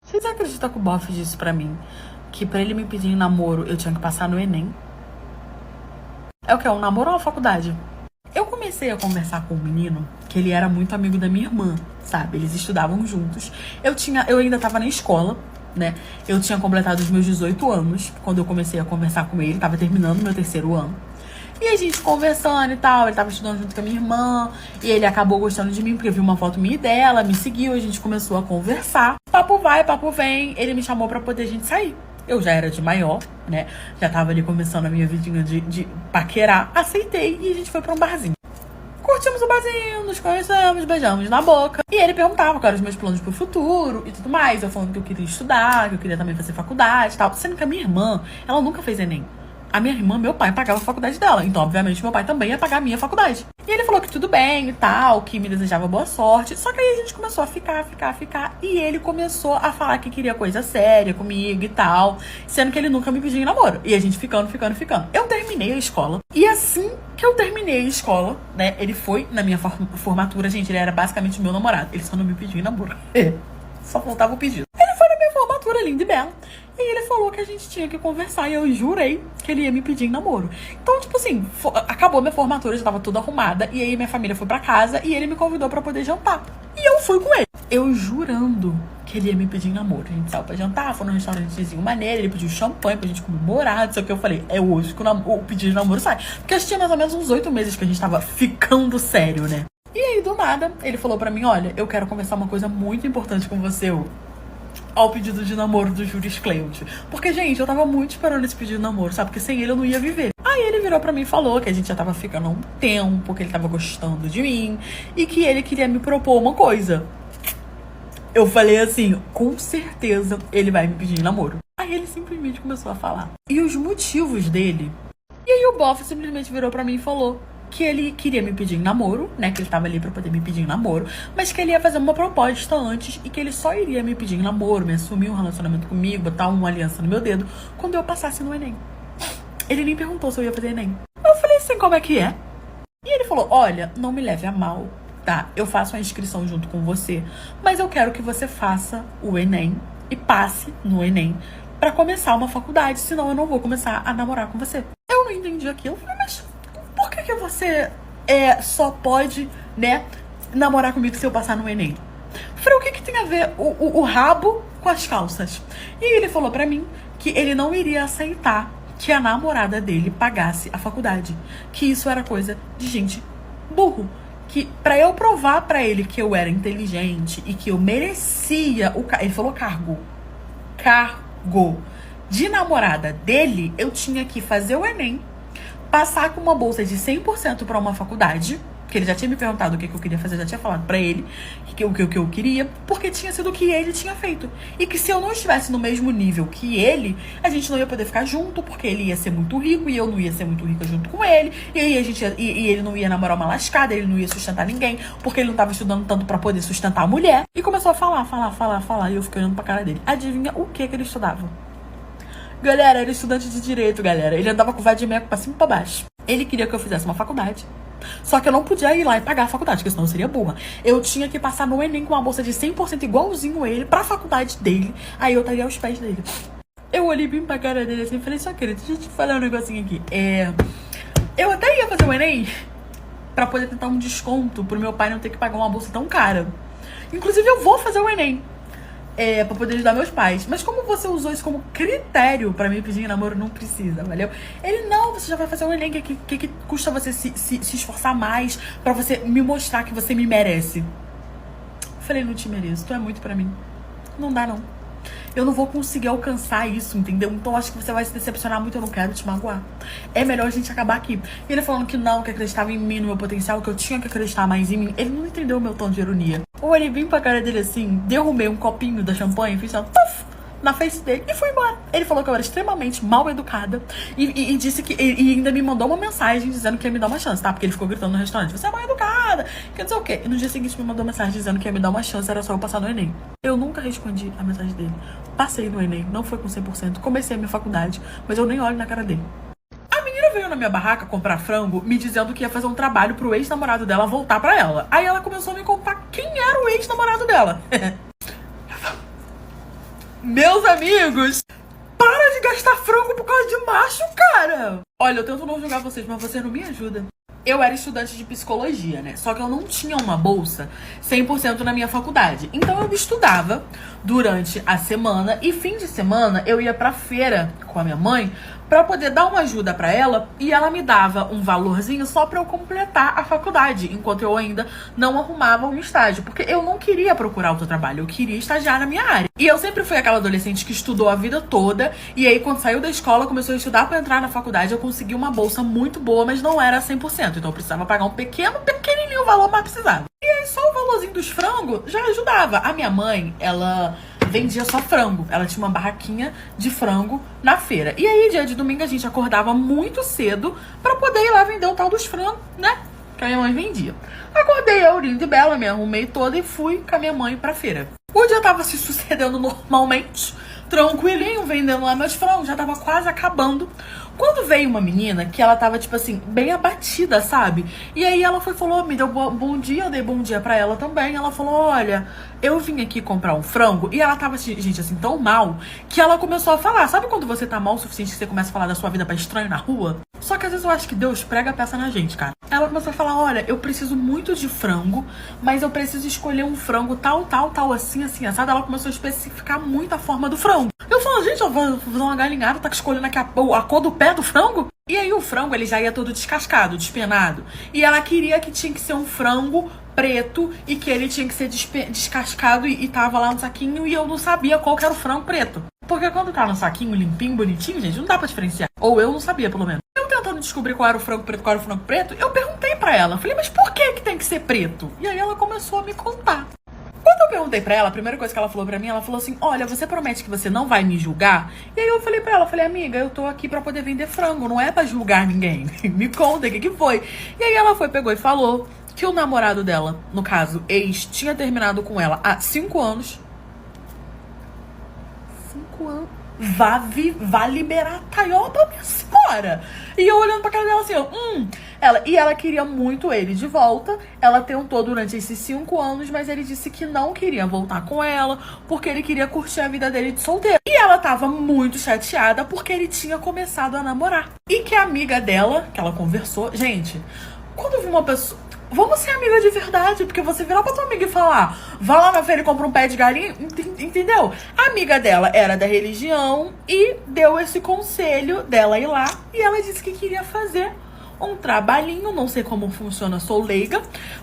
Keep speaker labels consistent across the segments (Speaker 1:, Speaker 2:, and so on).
Speaker 1: Vocês acreditam que o bofe disse pra mim que pra ele me pedir em namoro eu tinha que passar no Enem? É o que? Um namoro ou uma faculdade? Eu comecei a conversar com um menino que ele era muito amigo da minha irmã, sabe? Eles estudavam juntos. Eu ainda tava na escola, né? Eu tinha completado os meus 18 anos quando eu comecei a conversar com ele. Tava terminando meu 3º ano. E a gente conversando e tal, ele tava estudando junto com a minha irmã. E ele acabou gostando de mim porque viu uma foto minha e dela, me seguiu, a gente começou a conversar. Papo vai, papo vem, ele me chamou pra poder a gente sair. Eu já era de maior, né? Já tava ali começando a minha vidinha de paquerar. Aceitei e a gente foi pra um barzinho. Curtimos o barzinho, nos conhecemos, beijamos na boca. E ele perguntava quais eram os meus planos pro futuro e tudo mais. Eu falando que eu queria estudar, que eu queria também fazer faculdade e tal. Sendo que a minha irmã, ela nunca fez Enem. A minha irmã, meu pai pagava a faculdade dela. Então, obviamente, meu pai também ia pagar a minha faculdade. E ele falou que tudo bem e tal, que me desejava boa sorte. Só que aí a gente começou a ficar. E ele começou a falar que queria coisa séria comigo e tal. Sendo que ele nunca me pediu em namoro. E a gente ficando. Eu terminei a escola. E assim que eu terminei a escola, né, ele foi na minha formatura. Gente, ele era basicamente o meu namorado. Ele só não me pediu em namoro. Só faltava o pedido. Ele foi na minha formatura, linda e bela. E ele falou que a gente tinha que conversar. E eu jurei que ele ia me pedir em namoro. Então, tipo assim, acabou minha formatura, já tava tudo arrumada. E aí minha família foi pra casa e ele me convidou pra poder jantar. E eu fui com ele. Eu jurando que ele ia me pedir em namoro. A gente saiu pra jantar, foi num restaurantezinho maneiro. Ele pediu champanhe pra gente comemorar. Não sei o que eu falei. É hoje que o pedido de namoro sai. Porque a gente tinha mais ou menos uns 8 meses que a gente tava ficando sério, né? E aí, do nada, ele falou pra mim, olha, eu quero conversar uma coisa muito importante com você, ao pedido de namoro do Juris Cleide. Porque, gente, eu tava muito esperando esse pedido de namoro, sabe? Porque sem ele eu não ia viver. Aí ele virou pra mim e falou que a gente já tava ficando há um tempo, que ele tava gostando de mim e que ele queria me propor uma coisa. Eu falei assim, com certeza ele vai me pedir em namoro. Aí ele simplesmente começou a falar. E os motivos dele... E aí o bofe simplesmente virou pra mim e falou que ele queria me pedir em namoro, né? Que ele tava ali pra poder me pedir em namoro, mas que ele ia fazer uma proposta antes e que ele só iria me pedir em namoro, me assumir um relacionamento comigo, botar uma aliança no meu dedo, quando eu passasse no Enem. Ele nem perguntou se eu ia fazer Enem. Eu falei assim, como é que é? E ele falou, olha, não me leve a mal, tá? Eu faço a inscrição junto com você, mas eu quero que você faça o Enem e passe no Enem pra começar uma faculdade, senão eu não vou começar a namorar com você. Eu não entendi aquilo, eu falei, mas por que você só pode, né, namorar comigo se eu passar no Enem? Eu falei, o que tem a ver o rabo com as calças? E ele falou pra mim que ele não iria aceitar que a namorada dele pagasse a faculdade. Que isso era coisa de gente burro. Que pra eu provar pra ele que eu era inteligente e que eu merecia ele falou cargo de namorada dele, eu tinha que fazer o Enem, passar com uma bolsa de 100% pra uma faculdade, que ele já tinha me perguntado o que eu queria fazer, já tinha falado pra ele o que eu queria, porque tinha sido o que ele tinha feito. E que se eu não estivesse no mesmo nível que ele, a gente não ia poder ficar junto, porque ele ia ser muito rico e eu não ia ser muito rica junto com ele. E aí ele não ia namorar uma lascada, ele não ia sustentar ninguém, porque ele não tava estudando tanto pra poder sustentar a mulher. E começou a falar, e eu fiquei olhando pra cara dele. Adivinha o que ele estudava? Galera, era estudante de direito, galera. Ele andava com vadimeco pra cima e pra baixo. Ele queria que eu fizesse uma faculdade. Só que eu não podia ir lá e pagar a faculdade, porque senão eu seria burra. Eu tinha que passar no Enem com uma bolsa de 100% igualzinho ele, pra faculdade dele. Aí eu estaria aos pés dele. Eu olhei bem pra cara dele assim e falei, só querido, deixa eu te falar um negocinho aqui. Eu até ia fazer o Enem pra poder tentar um desconto pro meu pai não ter que pagar uma bolsa tão cara. Inclusive eu vou fazer o Enem. Pra poder ajudar meus pais. Mas como você usou isso como critério pra me pedir em namoro, não precisa, valeu? Ele, não, você já vai fazer um Enem, que custa você se esforçar mais pra você me mostrar que você me merece? Falei, não te mereço, tu é muito pra mim. Não dá, não. Eu não vou conseguir alcançar isso, entendeu? Então acho que você vai se decepcionar muito, eu não quero te magoar. É melhor a gente acabar aqui. E ele falando que não, que acreditava em mim, no meu potencial, que eu tinha que acreditar mais em mim. Ele não entendeu o meu tom de ironia. Ou ele vim pra cara dele assim, derrubei um copinho da champanhe, fiz uma puff na face dele e fui embora. Ele falou que eu era extremamente mal educada e disse que... E ainda me mandou uma mensagem dizendo que ia me dar uma chance, tá? Porque ele ficou gritando no restaurante, você é mal educada, que não sei o quê. E no dia seguinte me mandou uma mensagem dizendo que ia me dar uma chance, era só eu passar no Enem. Eu nunca respondi a mensagem dele. Passei no Enem, não foi com 100%, comecei a minha faculdade, mas eu nem olho na cara dele. A menina veio na minha barraca comprar frango, me dizendo que ia fazer um trabalho pro ex-namorado dela voltar pra ela. Aí ela começou a me contar quem era o ex-namorado dela. Meus amigos, para de gastar frango por causa de macho, cara! Olha, eu tento não julgar vocês, mas você não me ajuda. Eu era estudante de psicologia, né? Só que eu não tinha uma bolsa 100% na minha faculdade. Então eu estudava durante a semana e fim de semana eu ia pra feira com a minha mãe pra poder dar uma ajuda pra ela e ela me dava um valorzinho só pra eu completar a faculdade, enquanto eu ainda não arrumava um estágio, porque eu não queria procurar outro trabalho, eu queria estagiar na minha área. E eu sempre fui aquela adolescente que estudou a vida toda e aí quando saiu da escola, começou a estudar pra entrar na faculdade, eu consegui uma bolsa muito boa, mas não era 100%, então eu precisava pagar um pequenininho valor, mas precisava. E aí só o valorzinho dos frangos já ajudava. A minha mãe, ela vendia só frango. Ela tinha uma barraquinha de frango na feira. E aí, dia de domingo, a gente acordava muito cedo pra poder ir lá vender o tal dos frangos, né? Que a minha mãe vendia. Acordei eu, linda e bela, me arrumei toda e fui com a minha mãe pra feira. O dia tava se sucedendo normalmente, tranquilinho, vendendo lá meus frangos, já tava quase acabando. Quando veio uma menina que ela tava, tipo assim, bem abatida, sabe? E aí ela falou, me deu bom dia, eu dei bom dia pra ela também. Ela falou, olha, eu vim aqui comprar um frango. E ela tava, gente, assim, tão mal, que ela começou a falar. Sabe quando você tá mal o suficiente que você começa a falar da sua vida pra estranho na rua? Só que às vezes eu acho que Deus prega a peça na gente, cara. Ela começou a falar, olha, eu preciso muito de frango, mas eu preciso escolher um frango tal, assim, assado. Ela começou a especificar muito a forma do frango. Eu falo, gente, eu vou fazer uma galinhada, tá escolhendo aqui a cor do pé do frango? E aí o frango, ele já ia todo descascado, despenado. E ela queria que tinha que ser um frango preto e que ele tinha que ser descascado e tava lá no saquinho e eu não sabia qual que era o frango preto. Porque quando tá no saquinho limpinho, bonitinho, gente, não dá pra diferenciar. Ou eu não sabia, pelo menos. Eu tentando descobrir qual era o frango preto, eu perguntei pra ela. Falei, mas por que tem que ser preto? E aí ela começou a me contar. Quando eu perguntei pra ela, a primeira coisa que ela falou pra mim, ela falou assim, olha, você promete que você não vai me julgar? E aí eu falei pra ela, amiga, eu tô aqui pra poder vender frango, não é pra julgar ninguém. Me conta, o que foi? E aí ela pegou e falou que o namorado dela, no caso, ex, tinha terminado com ela há 5 anos. 5 anos? Vá liberar a taioba, minha senhora. E eu olhando pra cara dela assim, ela queria muito ele de volta. Ela tentou durante esses 5 anos, mas ele disse que não queria voltar com ela, porque ele queria curtir a vida dele de solteiro. E ela tava muito chateada porque ele tinha começado a namorar. E que a amiga dela, que ela conversou... Gente, quando eu vi uma pessoa... Vamos ser amiga de verdade, porque você virar pra tua amiga e falar, vá lá na feira e compra um pé de galinha, entendeu? A amiga dela era da religião e deu esse conselho dela ir lá e ela disse que queria fazer um trabalhinho, não sei como funciona, sou leiga,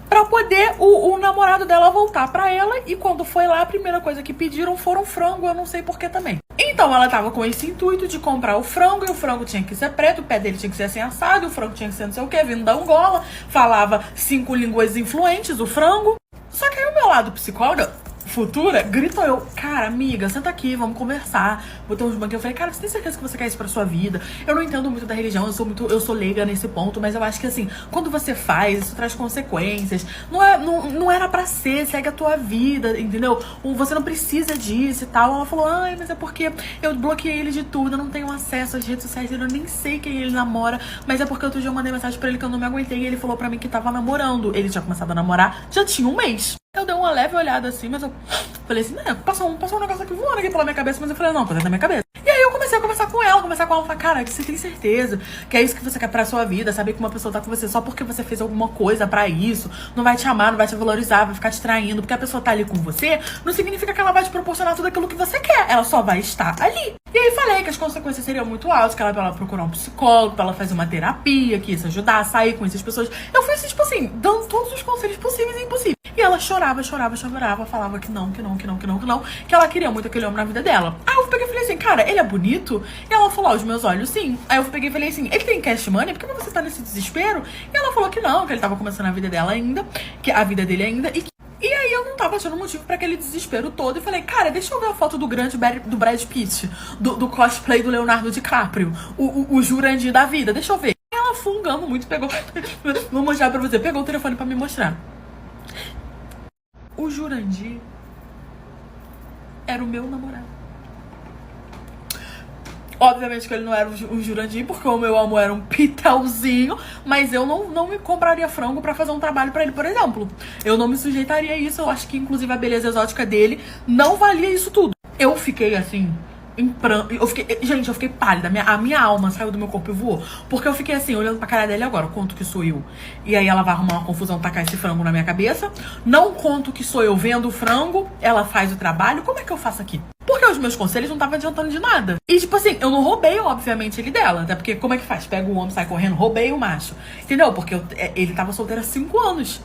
Speaker 1: pra poder o namorado dela voltar pra ela. E quando foi lá, a primeira coisa que pediram foram frango, eu não sei por que também. Então ela tava com esse intuito de comprar o frango, e o frango tinha que ser preto, o pé dele tinha que ser assim assado, e o frango tinha que ser não sei o que, vindo da Angola, falava 5 línguas influentes, o frango. Só que aí o meu lado psicóloga futura gritou, eu, cara, amiga, senta aqui, vamos conversar. Botei uns banquinhos, eu falei, cara, você tem certeza que você quer isso pra sua vida? Eu não entendo muito da religião, eu sou leiga nesse ponto, mas eu acho que assim, quando você faz, isso traz consequências. Não era pra ser, segue a tua vida, entendeu? Você não precisa disso e tal. Ela falou, ai, mas é porque eu bloqueei ele de tudo, eu não tenho acesso às redes sociais dele, eu nem sei quem ele namora, mas é porque outro dia eu mandei mensagem pra ele que eu não me aguentei e ele falou pra mim que tava namorando. Ele tinha começado a namorar, já tinha 1 mês. Eu dei uma leve olhada assim, mas eu falei assim, né, passou um negócio aqui voando aqui pela minha cabeça, mas eu falei, não, coisa da minha cabeça. E aí eu comecei a conversar com ela, falar, cara, você tem certeza que é isso que você quer pra sua vida, saber que uma pessoa tá com você só porque você fez alguma coisa pra isso, não vai te amar, não vai te valorizar, vai ficar te traindo, porque a pessoa tá ali com você, não significa que ela vai te proporcionar tudo aquilo que você quer, ela só vai estar ali. E aí falei que as consequências seriam muito altas, que ela pra ela procurar um psicólogo, pra ela fazer uma terapia, que isso ajudar a sair com essas pessoas. Eu fui assim, tipo assim, dando todos os conselhos possíveis e impossíveis. E ela chorava, falava que não, que ela queria muito aquele homem na vida dela. Aí eu peguei e falei assim, cara, ele é bonito? E ela falou, aos meus olhos, sim. Aí eu peguei e falei assim, ele tem cash money? Por que você tá nesse desespero? E ela falou que não, que ele tava começando a vida dela ainda, que a vida dele ainda, e aí eu não tava achando motivo pra aquele desespero todo. E falei, cara, deixa eu ver a foto do Brad Pitt, do cosplay do Leonardo DiCaprio, o Jurandir da vida, deixa eu ver. E ela fungando muito, pegou, vou mostrar pra você, pegou o telefone pra me mostrar. O Jurandir era o meu namorado. Obviamente que ele não era um Jurandir, porque o meu amor era um pitelzinho, mas eu não me compraria frango pra fazer um trabalho pra ele, por exemplo. Eu não me sujeitaria a isso, eu acho que inclusive a beleza exótica dele não valia isso tudo. Eu fiquei assim, em pranto. Gente, eu fiquei pálida. A minha alma saiu do meu corpo e voou. Porque eu fiquei assim, olhando pra cara dele agora. Conto que sou eu. E aí ela vai arrumar uma confusão, tacar esse frango na minha cabeça. Não conto que sou eu vendo o frango. Ela faz o trabalho. Como é que eu faço aqui? Porque os meus conselhos não estavam adiantando de nada. E tipo assim, eu não roubei, obviamente, ele dela. Até porque como é que faz? Pega o homem, sai correndo, roubei o macho. Entendeu? Porque ele tava solteiro há 5 anos.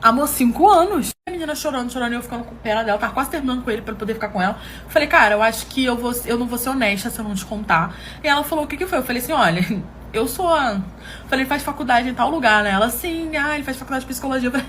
Speaker 1: Amor, 5 anos. A menina chorando, chorando, e eu ficando com pena dela. Tava quase terminando com ele pra eu poder ficar com ela. Falei, cara, eu acho que eu não vou ser honesta se eu não te contar. E ela falou, o que que foi? Eu falei assim, olha, eu sou a... Falei, ele faz faculdade em tal lugar, né? Ela, sim, ele faz faculdade de psicologia. Eu falei,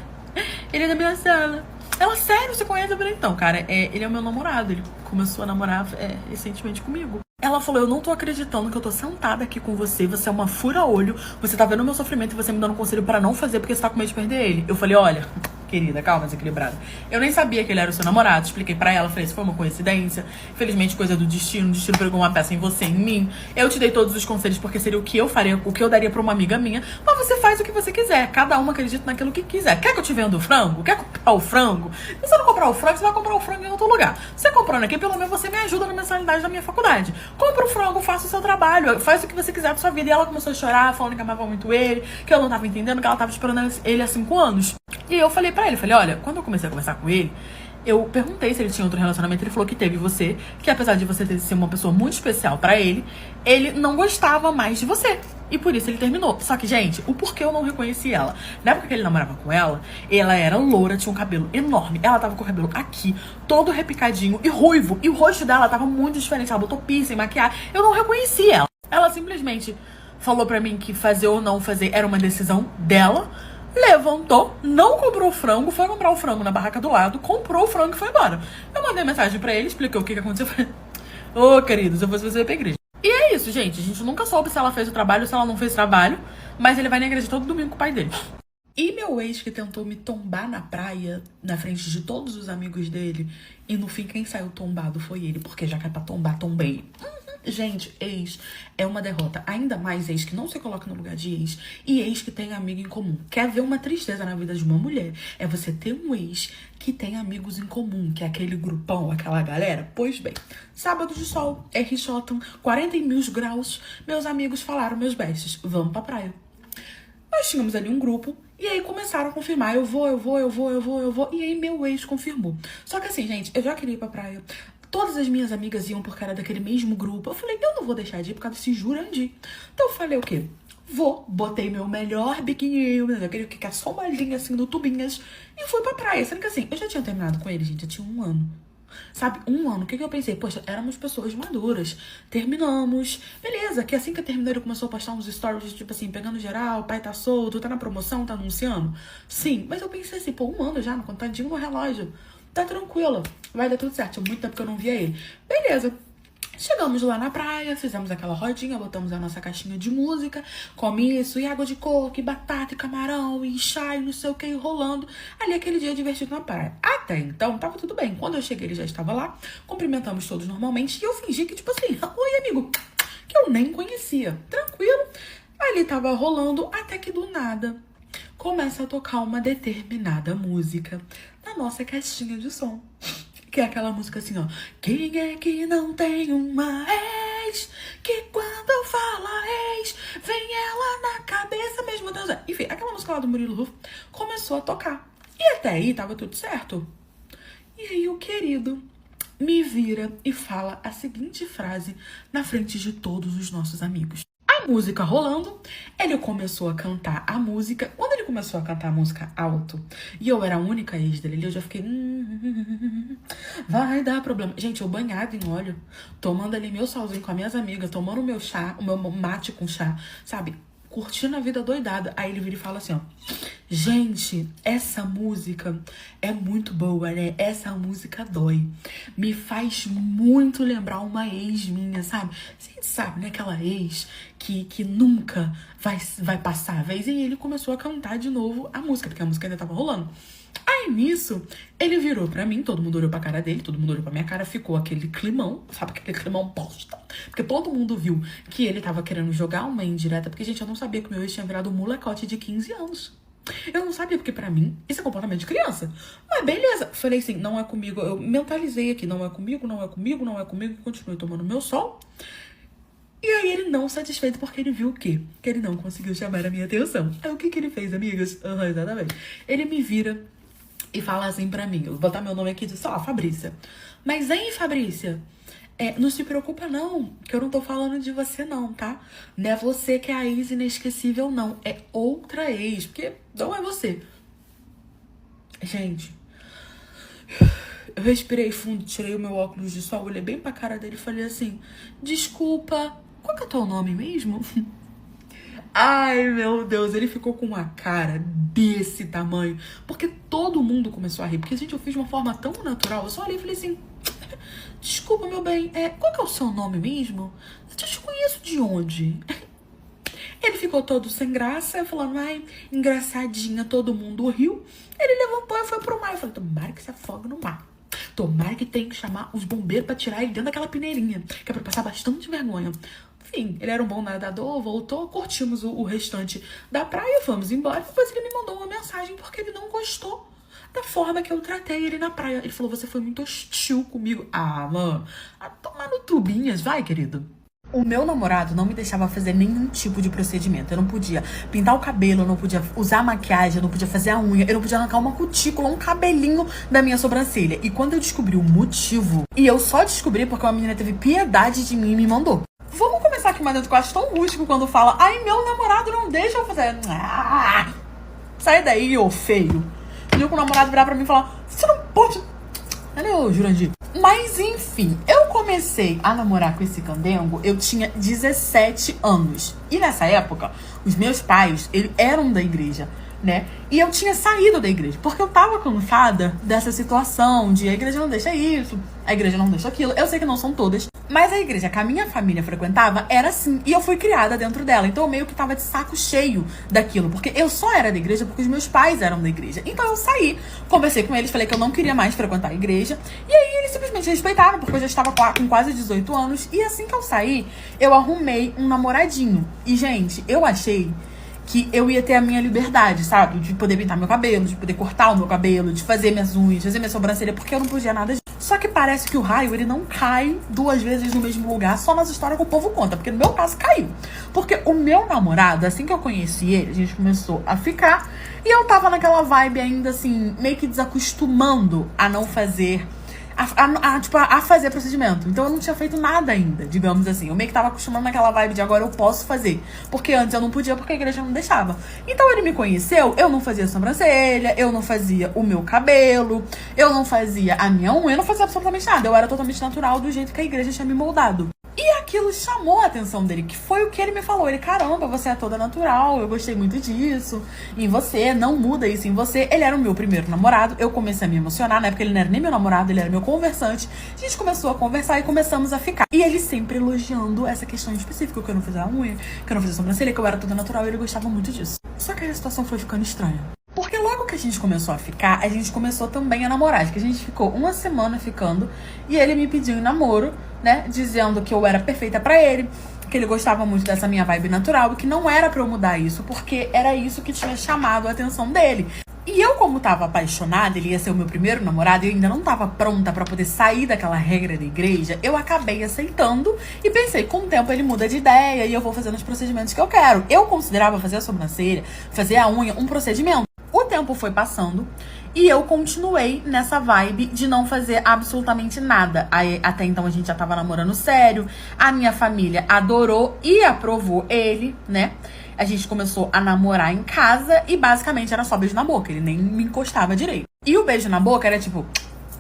Speaker 1: ele é da minha sala. Ela, sério, você conhece? Eu falei, então, cara, ele é o meu namorado. Ele começou a namorar recentemente comigo. Ela falou, eu não tô acreditando que eu tô sentada aqui com você. Você é uma fura-olho. Você tá vendo o meu sofrimento e você me dando um conselho pra não fazer porque você tá com medo de perder ele. Eu falei, olha, querida, calma, desequilibrada. Eu nem sabia que ele era o seu namorado. Expliquei pra ela, falei, isso foi uma coincidência. Infelizmente, coisa do destino. O destino pregou uma peça em você, em mim. Eu te dei todos os conselhos porque seria o que eu faria, o que eu daria pra uma amiga minha. Mas você faz o que você quiser. Cada uma acredita naquilo que quiser. Quer que eu te venda o frango? Quer comprar o frango? Se você não comprar o frango, você vai comprar o frango em outro lugar. Você comprando aqui, pelo menos você me ajuda na mensalidade da minha faculdade. Compra o frango, faça o seu trabalho, faz o que você quiser da sua vida. E ela começou a chorar, falando que amava muito ele, que eu não tava entendendo, que ela tava esperando ele há 5 anos. E eu falei pra ele, falei, olha, quando eu comecei a conversar com ele, eu perguntei se ele tinha outro relacionamento. Ele falou que teve você, que apesar de você ser uma pessoa muito especial pra ele, ele não gostava mais de você. E por isso ele terminou. Só que, gente, o porquê eu não reconheci ela? Na época que ele namorava com ela era loura, tinha um cabelo enorme. Ela tava com o cabelo aqui, todo repicadinho e ruivo. E o rosto dela tava muito diferente. Ela botou piercing, maquiagem. Eu não reconheci ela. Ela simplesmente falou pra mim que fazer ou não fazer era uma decisão dela. Levantou, não comprou o frango, foi comprar o frango na barraca do lado, comprou o frango e foi embora. Eu mandei mensagem pra ele, expliquei o que aconteceu. Falei, ô, querido, se eu fosse você, ia pra igreja. E é isso, gente. A gente nunca soube se ela fez o trabalho ou se ela não fez o trabalho. Mas ele vai na igreja todo domingo com o pai dele. E meu ex que tentou me tombar na praia, na frente de todos os amigos dele. E no fim, quem saiu tombado foi ele. Porque já que é pra tombar, tombei. Gente, ex é uma derrota. Ainda mais ex que não se coloca no lugar de ex. E ex que tem amigo em comum. Quer ver uma tristeza na vida de uma mulher? É você ter um ex que tem amigos em comum. Que é aquele grupão, aquela galera. Pois bem, sábado de sol, R. Shotton, 40 mil graus. Meus amigos falaram, meus bestes, vamos pra praia. Nós tínhamos ali um grupo. E aí começaram a confirmar, eu vou. E aí meu ex confirmou. Só que assim, gente, eu já queria ir pra praia. Todas as minhas amigas iam porque era daquele mesmo grupo. Eu falei, eu não vou deixar de ir por causa desse Jurandir. Então eu falei o quê? Botei meu melhor biquininho, aquele que é só uma linha assim no tubinhas. E fui pra praia. Sendo que assim, eu já tinha terminado com ele, gente, eu tinha 1 ano. Sabe, 1 ano, o que eu pensei? Poxa, éramos pessoas maduras, terminamos, beleza, que assim que eu terminei ele começou a postar uns stories, tipo assim, pegando geral, o pai tá solto, tá na promoção, tá anunciando. Sim, mas eu pensei assim, pô, 1 ano já, no contadinho no relógio, tá tranquilo, vai dar tudo certo, tinha muito tempo que eu não via ele. Beleza. Chegamos lá na praia, fizemos aquela rodinha, botamos a nossa caixinha de música, come isso, e água de coco, e batata, e camarão, e chá, e não sei o que, rolando. Ali aquele dia divertido na praia. Até então, tava tudo bem. Quando eu cheguei, ele já estava lá, cumprimentamos todos normalmente, e eu fingi que, tipo assim, oi, amigo, que eu nem conhecia. Tranquilo. Ali tava rolando, até que do nada começa a tocar uma determinada música na nossa caixinha de som. Que é aquela música assim, ó. Quem é que não tem uma ex? Que quando fala ex, vem ela na cabeça mesmo, Deus. Enfim, aquela música lá do Murilo Ruf começou a tocar. E até aí tava tudo certo. E aí o querido me vira e fala a seguinte frase na frente de todos os nossos amigos. A música rolando, ele começou a cantar a música. Quando ele começou a cantar a música alto, e eu era a única ex dele, eu já fiquei... vai dar problema. Gente, eu banhada em óleo, tomando ali meu salzinho com as minhas amigas, tomando o meu chá, o meu mate com chá, sabe? Curtindo a vida doidada. Aí ele vira e fala assim, ó. Gente, essa música é muito boa, né? Essa música dói. Me faz muito lembrar uma ex minha, sabe? Você sabe, né? Aquela ex que nunca vai passar a vez. E ele começou a cantar de novo a música, porque a música ainda tava rolando. Aí nisso, ele virou pra mim, todo mundo olhou pra cara dele, todo mundo olhou pra minha cara, ficou aquele climão, sabe, aquele climão bosta. Porque todo mundo viu que ele tava querendo jogar uma indireta, porque, gente, eu não sabia que o meu ex tinha virado um molecote de 15 anos. Eu não sabia, porque pra mim, isso é comportamento de criança. Mas beleza. Falei assim, não é comigo. Eu mentalizei aqui, não é comigo, não é comigo, não é comigo. Continuei tomando meu sol. E aí ele não satisfeito, porque ele viu o quê? Que ele não conseguiu chamar a minha atenção. Aí o que ele fez, amigas? Exatamente. Ele me vira e fala assim pra mim. Eu vou botar meu nome aqui de só, Fabrícia. Mas, hein, Fabrícia? Não se preocupa não, que eu não tô falando de você não, tá? Não é você que é a ex inesquecível, não. É outra ex, porque não é você. Gente, eu respirei fundo, tirei o meu óculos de sol, olhei bem pra cara dele e falei assim, desculpa, qual que é o teu nome mesmo? Ai, meu Deus, ele ficou com uma cara desse tamanho, porque todo mundo começou a rir, porque, gente, eu fiz de uma forma tão natural, eu só olhei e falei assim, desculpa, meu bem, qual que é o seu nome mesmo? Eu te conheço de onde? Ele ficou todo sem graça, falando, ai, engraçadinha, todo mundo riu. Ele levantou e foi pro mar. Eu falei, tomara que se afogue no mar. Tomara que tem que chamar os bombeiros pra tirar ele dentro daquela peneirinha, que é pra passar bastante vergonha. Enfim, ele era um bom nadador, voltou, curtimos o restante da praia, fomos embora. Depois ele me mandou uma mensagem porque ele não gostou da forma que eu tratei ele na praia. Ele falou, você foi muito hostil comigo. Ah, mano, tomar no tubinhas, vai, querido. O meu namorado não me deixava fazer nenhum tipo de procedimento. Eu não podia pintar o cabelo, eu não podia usar maquiagem, eu não podia fazer a unha, eu não podia arrancar uma cutícula, um cabelinho da minha sobrancelha. E quando eu descobri o motivo, e eu só descobri porque uma menina teve piedade de mim e me mandou. Vamos começar aqui mais dentro, que eu acho tão rústico quando fala, ai, meu namorado não deixa eu fazer. Sai daí, ô feio. E o namorado virar pra mim e falar, você não pode. Olha, Jurandir. Mas enfim, eu comecei a namorar com esse candengo, eu tinha 17 anos. E nessa época, os meus pais, eles eram da igreja, né? E eu tinha saído da igreja, porque eu tava cansada dessa situação de a igreja não deixa isso, a igreja não deixa aquilo. Eu sei que não são todas, mas a igreja que a minha família frequentava era assim, e eu fui criada dentro dela. Então eu meio que tava de saco cheio daquilo, porque eu só era da igreja porque os meus pais eram da igreja. Então eu saí, conversei com eles, falei que eu não queria mais frequentar a igreja, e aí eles simplesmente respeitaram, porque eu já estava com quase 18 anos, e assim que eu saí, eu arrumei um namoradinho. E, gente, eu achei que eu ia ter a minha liberdade, sabe? De poder pintar meu cabelo, de poder cortar o meu cabelo, de fazer minhas unhas, fazer minha sobrancelha, porque eu não podia nada disso. Só que parece que o raio, ele não cai 2 vezes no mesmo lugar, só nas histórias que o povo conta, porque no meu caso caiu. Porque o meu namorado, assim que eu conheci ele, a gente começou a ficar, e eu tava naquela vibe ainda assim, meio que desacostumando a não fazer... a fazer procedimento. Então eu não tinha feito nada ainda, digamos assim. Eu meio que tava acostumando naquela vibe de agora eu posso fazer. Porque antes eu não podia, porque a igreja não deixava. Então ele me conheceu, eu não fazia sobrancelha, eu não fazia o meu cabelo, eu não fazia a minha unha, eu não fazia absolutamente nada. Eu era totalmente natural do jeito que a igreja tinha me moldado. E aquilo chamou a atenção dele, que foi o que ele me falou. Ele, caramba, você é toda natural, eu gostei muito disso em você, não muda isso em você. Ele era o meu primeiro namorado, eu comecei a me emocionar, né? Porque ele não era nem meu namorado, ele era meu conversante. A gente começou a conversar e começamos a ficar. E ele sempre elogiando essa questão específica, que eu não fazia a unha, que eu não fazia sobrancelha, que eu era toda natural, e ele gostava muito disso. Só que a situação foi ficando estranha. Porque logo que a gente começou a ficar, a gente começou também a namorar. Acho que a gente ficou 1 semana ficando e ele me pediu em namoro, né? Dizendo que eu era perfeita pra ele, que ele gostava muito dessa minha vibe natural e que não era pra eu mudar isso, porque era isso que tinha chamado a atenção dele. E eu, como tava apaixonada, ele ia ser o meu primeiro namorado e eu ainda não tava pronta pra poder sair daquela regra da igreja, eu acabei aceitando e pensei, com o tempo ele muda de ideia e eu vou fazendo os procedimentos que eu quero. Eu considerava fazer a sobrancelha, fazer a unha, um procedimento. O tempo foi passando e eu continuei nessa vibe de não fazer absolutamente nada. Aí, até então a gente já tava namorando sério, a minha família adorou e aprovou ele, né? A gente começou a namorar em casa e basicamente era só beijo na boca, ele nem me encostava direito. E o beijo na boca era tipo,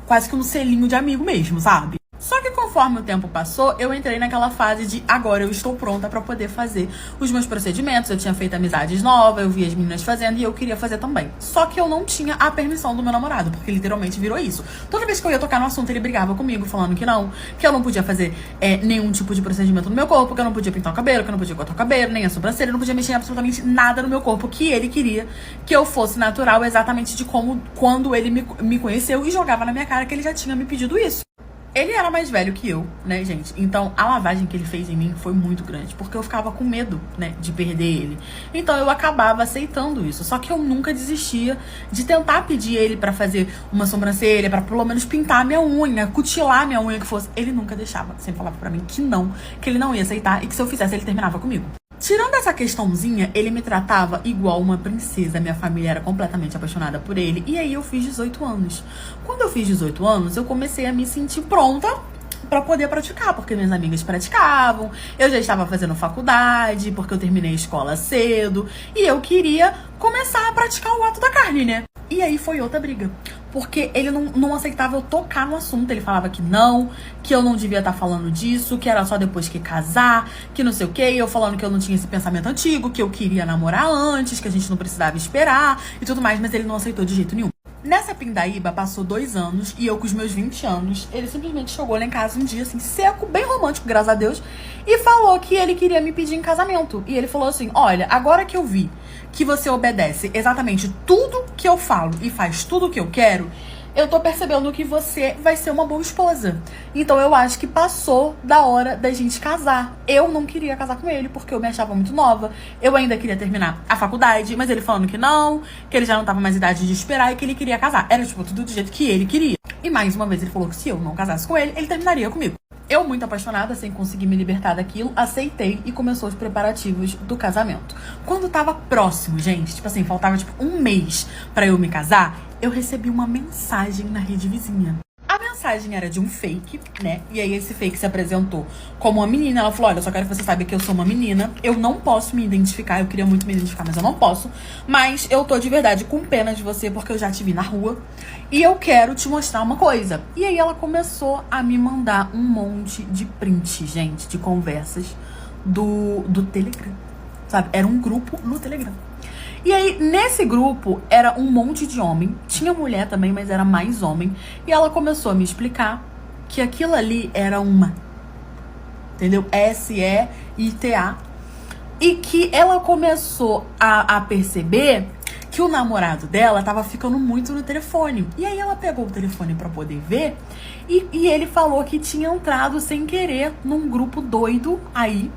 Speaker 1: quase que um selinho de amigo mesmo, sabe? Só que conforme o tempo passou, eu entrei naquela fase de agora eu estou pronta pra poder fazer os meus procedimentos. Eu tinha feito amizades novas, eu via as meninas fazendo e eu queria fazer também. Só que eu não tinha a permissão do meu namorado, porque literalmente virou isso. Toda vez que eu ia tocar no assunto, ele brigava comigo, falando que eu não podia fazer nenhum tipo de procedimento no meu corpo, que eu não podia pintar o cabelo, que eu não podia cortar o cabelo, nem a sobrancelha, eu não podia mexer em absolutamente nada no meu corpo, que ele queria que eu fosse natural exatamente de como quando ele me conheceu e jogava na minha cara que ele já tinha me pedido isso. Ele era mais velho que eu, né, gente? Então, a lavagem que ele fez em mim foi muito grande, porque eu ficava com medo, né, de perder ele. Então, eu acabava aceitando isso. Só que eu nunca desistia de tentar pedir ele pra fazer uma sobrancelha, pra pelo menos pintar a minha unha, cutilar a minha unha que fosse. Ele nunca deixava. Sempre falava pra mim que não, que ele não ia aceitar e que se eu fizesse, ele terminava comigo. Tirando essa questãozinha, ele me tratava igual uma princesa. Minha família era completamente apaixonada por ele. E aí eu fiz 18 anos. Quando eu fiz 18 anos, eu comecei a me sentir pronta pra poder praticar, porque minhas amigas praticavam, eu já estava fazendo faculdade, porque eu terminei a escola cedo, e eu queria começar a praticar o ato da carne, né? E aí foi outra briga, porque ele não aceitava eu tocar no assunto. Ele falava que não, que eu não devia estar falando disso, que era só depois que casar, que não sei o quê. E eu falando que eu não tinha esse pensamento antigo, que eu queria namorar antes, que a gente não precisava esperar e tudo mais, mas ele não aceitou de jeito nenhum. Nessa pindaíba, passou 2 anos e eu com os meus 20 anos, ele simplesmente chegou lá em casa um dia, assim, seco, bem romântico, graças a Deus, e falou que ele queria me pedir em casamento. E ele falou assim, olha, agora que eu vi que você obedece exatamente tudo que eu falo e faz tudo que eu quero, eu tô percebendo que você vai ser uma boa esposa. Então eu acho que passou da hora da gente casar. Eu não queria casar com ele porque eu me achava muito nova. Eu ainda queria terminar a faculdade, mas ele falando que não, que ele já não tava mais idade de esperar e que ele queria casar. Era tipo tudo do jeito que ele queria. E mais uma vez ele falou que se eu não casasse com ele, ele terminaria comigo. Eu, muito apaixonada, sem conseguir me libertar daquilo, aceitei e começou os preparativos do casamento. Quando tava próximo, gente, tipo assim, faltava tipo 1 mês pra eu me casar, eu recebi uma mensagem na rede vizinha. A mensagem era de um fake, né? E aí esse fake se apresentou como uma menina. Ela falou, olha, eu só quero que você saiba que eu sou uma menina. Eu não posso me identificar. Eu queria muito me identificar, mas eu não posso. Mas eu tô de verdade com pena de você, porque eu já te vi na rua. E eu quero te mostrar uma coisa. E aí ela começou a me mandar um monte de print, gente, de conversas do Telegram, sabe? Era um grupo no Telegram. E aí, nesse grupo, era um monte de homem. Tinha mulher também, mas era mais homem. E ela começou a me explicar que aquilo ali era uma, entendeu? SEITA. E que ela começou a perceber que o namorado dela tava ficando muito no telefone. E aí ela pegou o telefone pra poder ver. E ele falou que tinha entrado sem querer num grupo doido aí.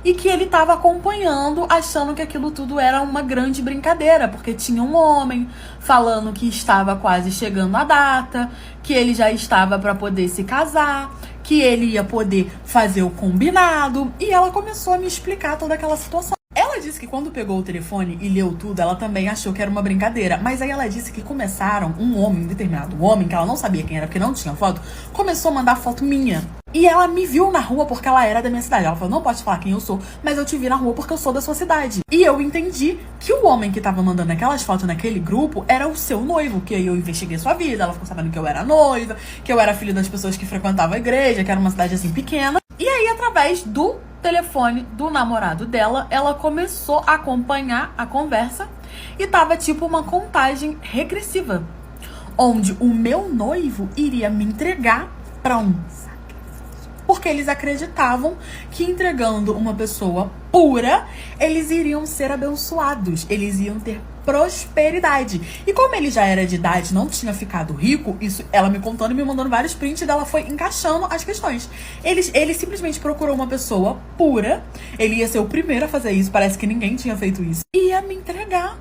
Speaker 1: E que ele tava acompanhando, achando que aquilo tudo era uma grande brincadeira, porque tinha um homem falando que estava quase chegando a data, que ele já estava para poder se casar, que ele ia poder fazer o combinado. E ela começou a me explicar toda aquela situação. Ela disse que quando pegou o telefone e leu tudo, ela também achou que era uma brincadeira. Mas aí ela disse que começaram, um determinado homem, que ela não sabia quem era, porque não tinha foto, começou a mandar foto minha. E ela me viu na rua porque ela era da minha cidade. Ela falou, não pode falar quem eu sou, mas eu te vi na rua porque eu sou da sua cidade. E eu entendi que o homem que tava mandando aquelas fotos naquele grupo era o seu noivo. Que aí eu investiguei sua vida, ela ficou sabendo que eu era noiva, que eu era filho das pessoas que frequentavam a igreja, que era uma cidade assim pequena. E aí, através do telefone do namorado dela, ela começou a acompanhar a conversa e tava tipo uma contagem regressiva, onde o meu noivo iria me entregar pra um sacrifício, porque eles acreditavam que entregando uma pessoa pura, eles iriam ser abençoados, eles iam ter prosperidade. E como ele já era de idade, não tinha ficado rico, isso ela me contando e me mandando vários prints, dela foi encaixando as questões. Ele simplesmente procurou uma pessoa pura, ele ia ser o primeiro a fazer isso, parece que ninguém tinha feito isso, e ia me entregar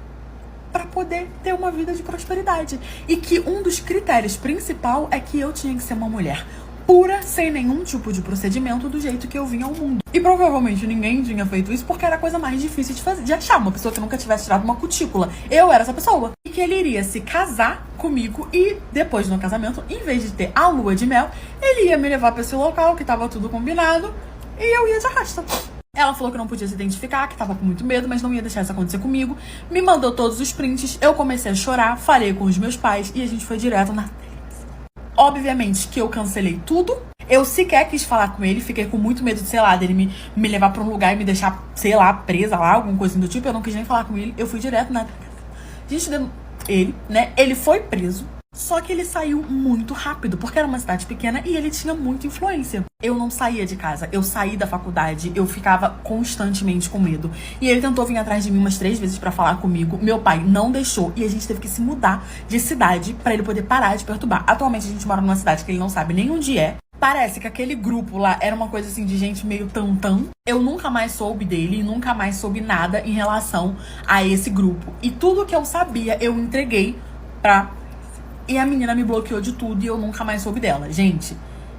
Speaker 1: para poder ter uma vida de prosperidade. E que um dos critérios principal é que eu tinha que ser uma mulher pura, sem nenhum tipo de procedimento, do jeito que eu vim ao mundo. E provavelmente ninguém tinha feito isso porque era a coisa mais difícil de fazer, de achar uma pessoa que nunca tivesse tirado uma cutícula. Eu era essa pessoa. E que ele iria se casar comigo e depois do casamento, em vez de ter a lua de mel, ele ia me levar pra esse local que tava tudo combinado e eu ia de arrasta. Ela falou que não podia se identificar, que tava com muito medo, mas não ia deixar isso acontecer comigo. Me mandou todos os prints, eu comecei a chorar, falei com os meus pais e a gente foi direto na... Obviamente que eu cancelei tudo. Eu sequer quis falar com ele, fiquei com muito medo de, sei lá, dele me levar pra um lugar e me deixar, sei lá, presa lá, alguma coisa do tipo. Eu não quis nem falar com ele, eu fui direto na... Gente, ele, né, ele foi preso. Só que ele saiu muito rápido, porque era uma cidade pequena e ele tinha muita influência. Eu não saía de casa, eu saí da faculdade, eu ficava constantemente com medo. E ele tentou vir atrás de mim umas 3 vezes pra falar comigo. Meu pai não deixou e a gente teve que se mudar de cidade pra ele poder parar de perturbar. Atualmente a gente mora numa cidade que ele não sabe nem onde é. Parece que aquele grupo lá era uma coisa assim de gente meio tantã. Eu nunca mais soube dele e nunca mais soube nada em relação a esse grupo. E tudo que eu sabia, eu entreguei pra... E a menina me bloqueou de tudo e eu nunca mais soube dela. Gente,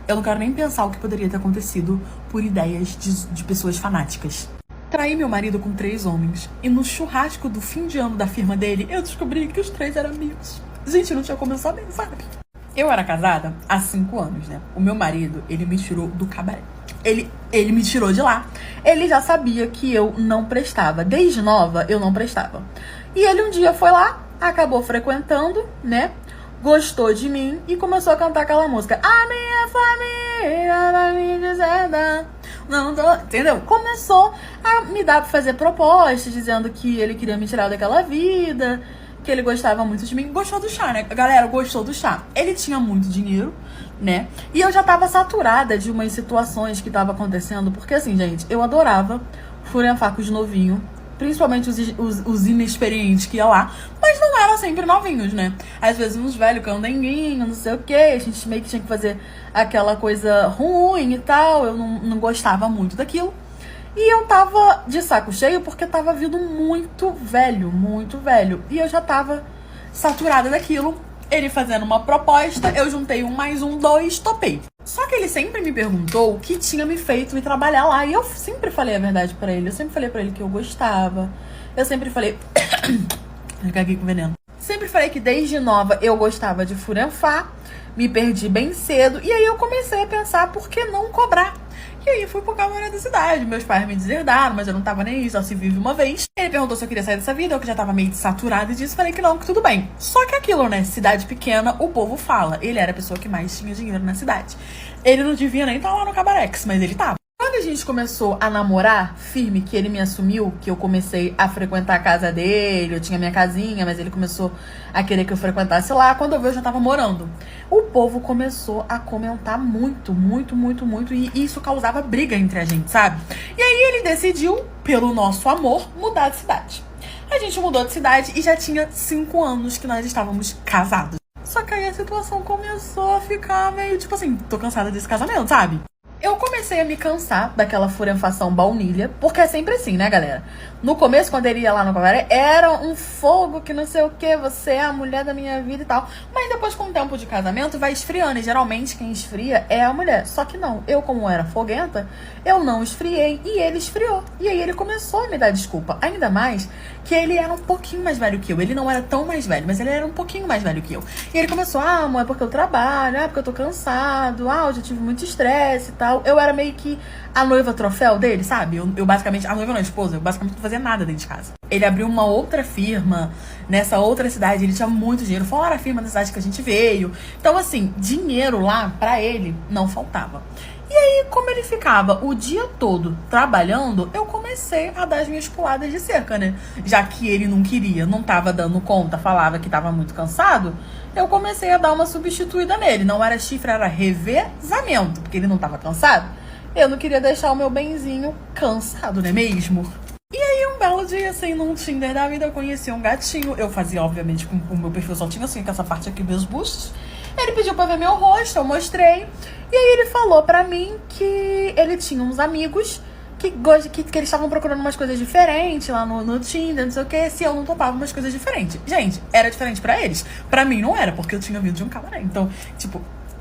Speaker 1: eu não quero nem pensar o que poderia ter acontecido por ideias de pessoas fanáticas. Traí meu marido com 3 homens. E no churrasco do fim de ano da firma dele, eu descobri que os 3 eram amigos. Gente, não tinha como eu saber, sabe? Eu era casada há 5 anos, né? O meu marido, ele me tirou do cabaré. Ele me tirou de lá. Ele já sabia que eu não prestava. Desde nova, eu não prestava. E ele um dia foi lá, acabou frequentando, né? Gostou de mim e começou a cantar aquela música. A minha família vai me dizer... Não tô... Entendeu? Começou a me dar pra fazer propostas, dizendo que ele queria me tirar daquela vida... que ele gostava muito de mim. Gostou do chá, né? Galera, gostou do chá. Ele tinha muito dinheiro, né? E eu já tava saturada de umas situações que tava acontecendo. Porque assim, gente, eu adorava furanfar com os novinhos. Principalmente os inexperientes que ia lá. Mas não eram sempre novinhos, né? Às vezes uns velhos candenguinhos, não sei o quê. A gente meio que tinha que fazer aquela coisa ruim e tal. Eu não gostava muito daquilo. E eu tava de saco cheio porque tava vindo muito velho, muito velho. E eu já tava saturada daquilo. Ele fazendo uma proposta, eu juntei 1 mais 1, 2, topei. Só que ele sempre me perguntou o que tinha me feito ir trabalhar lá. E eu sempre falei a verdade pra ele. Eu sempre falei pra ele que eu gostava. Eu sempre falei... Eu caguei com veneno. Sempre falei que desde nova eu gostava de furanfar. Me perdi bem cedo. E aí eu comecei a pensar por que não cobrar. E aí fui pro cabaré da cidade. Meus pais me deserdaram, mas eu não tava nem aí, só se vive uma vez. Ele perguntou se eu queria sair dessa vida, eu que já tava meio saturada disso, falei que não, que tudo bem. Só que aquilo, né, cidade pequena, o povo fala. Ele era a pessoa que mais tinha dinheiro na cidade. Ele não devia nem estar lá no cabarex, mas ele tava. Quando a gente começou a namorar firme, que ele me assumiu, que eu comecei a frequentar a casa dele, eu tinha minha casinha, mas ele começou a querer que eu frequentasse lá, quando eu vi eu já tava morando. O povo começou a comentar muito, muito, muito, muito, e isso causava briga entre a gente, sabe? E aí ele decidiu, pelo nosso amor, mudar de cidade. A gente mudou de cidade e já tinha 5 anos que nós estávamos casados. Só que aí a situação começou a ficar meio, tipo assim, tô cansada desse casamento, sabe? Eu comecei a me cansar daquela furanfação baunilha, porque é sempre assim, né, galera? No começo, quando ele ia lá no cabaré, era um fogo que não sei o que, você é a mulher da minha vida e tal. Mas depois, com o tempo de casamento, vai esfriando. E geralmente quem esfria é a mulher. Só que não, eu como era foguenta, eu não esfriei e ele esfriou. E aí ele começou a me dar desculpa. Ainda mais que ele era um pouquinho mais velho que eu. Ele não era tão mais velho, mas ele era um pouquinho mais velho que eu. E ele começou, amor, é porque eu trabalho, porque eu tô cansado, eu já tive muito estresse e tal. Eu era meio que a noiva troféu dele, sabe? Eu basicamente, a noiva não, a esposa, eu basicamente não fazia nada dentro de casa. Ele abriu uma outra firma nessa outra cidade, ele tinha muito dinheiro, fora a firma da cidade que a gente veio. Então, assim, dinheiro lá, pra ele, não faltava. E aí, como ele ficava o dia todo trabalhando, eu comecei a dar as minhas puladas de cerca, né? Já que ele não queria, não tava dando conta, falava que tava muito cansado, eu comecei a dar uma substituída nele. Não era chifre, era revezamento, porque ele não tava cansado. Eu não queria deixar o meu benzinho cansado, não é mesmo? E aí, um belo dia, assim, num Tinder da vida, eu conheci um gatinho. Eu fazia, obviamente, com o meu perfil só tinha, assim, com essa parte aqui, meus bustos. Ele pediu pra ver meu rosto, eu mostrei. E aí ele falou pra mim que ele tinha uns amigos que eles estavam procurando umas coisas diferentes lá no Tinder, não sei o que, se eu não topava umas coisas diferentes. Gente, era diferente pra eles. Pra mim não era, porque eu tinha vindo de um cabaré. Então, tipo,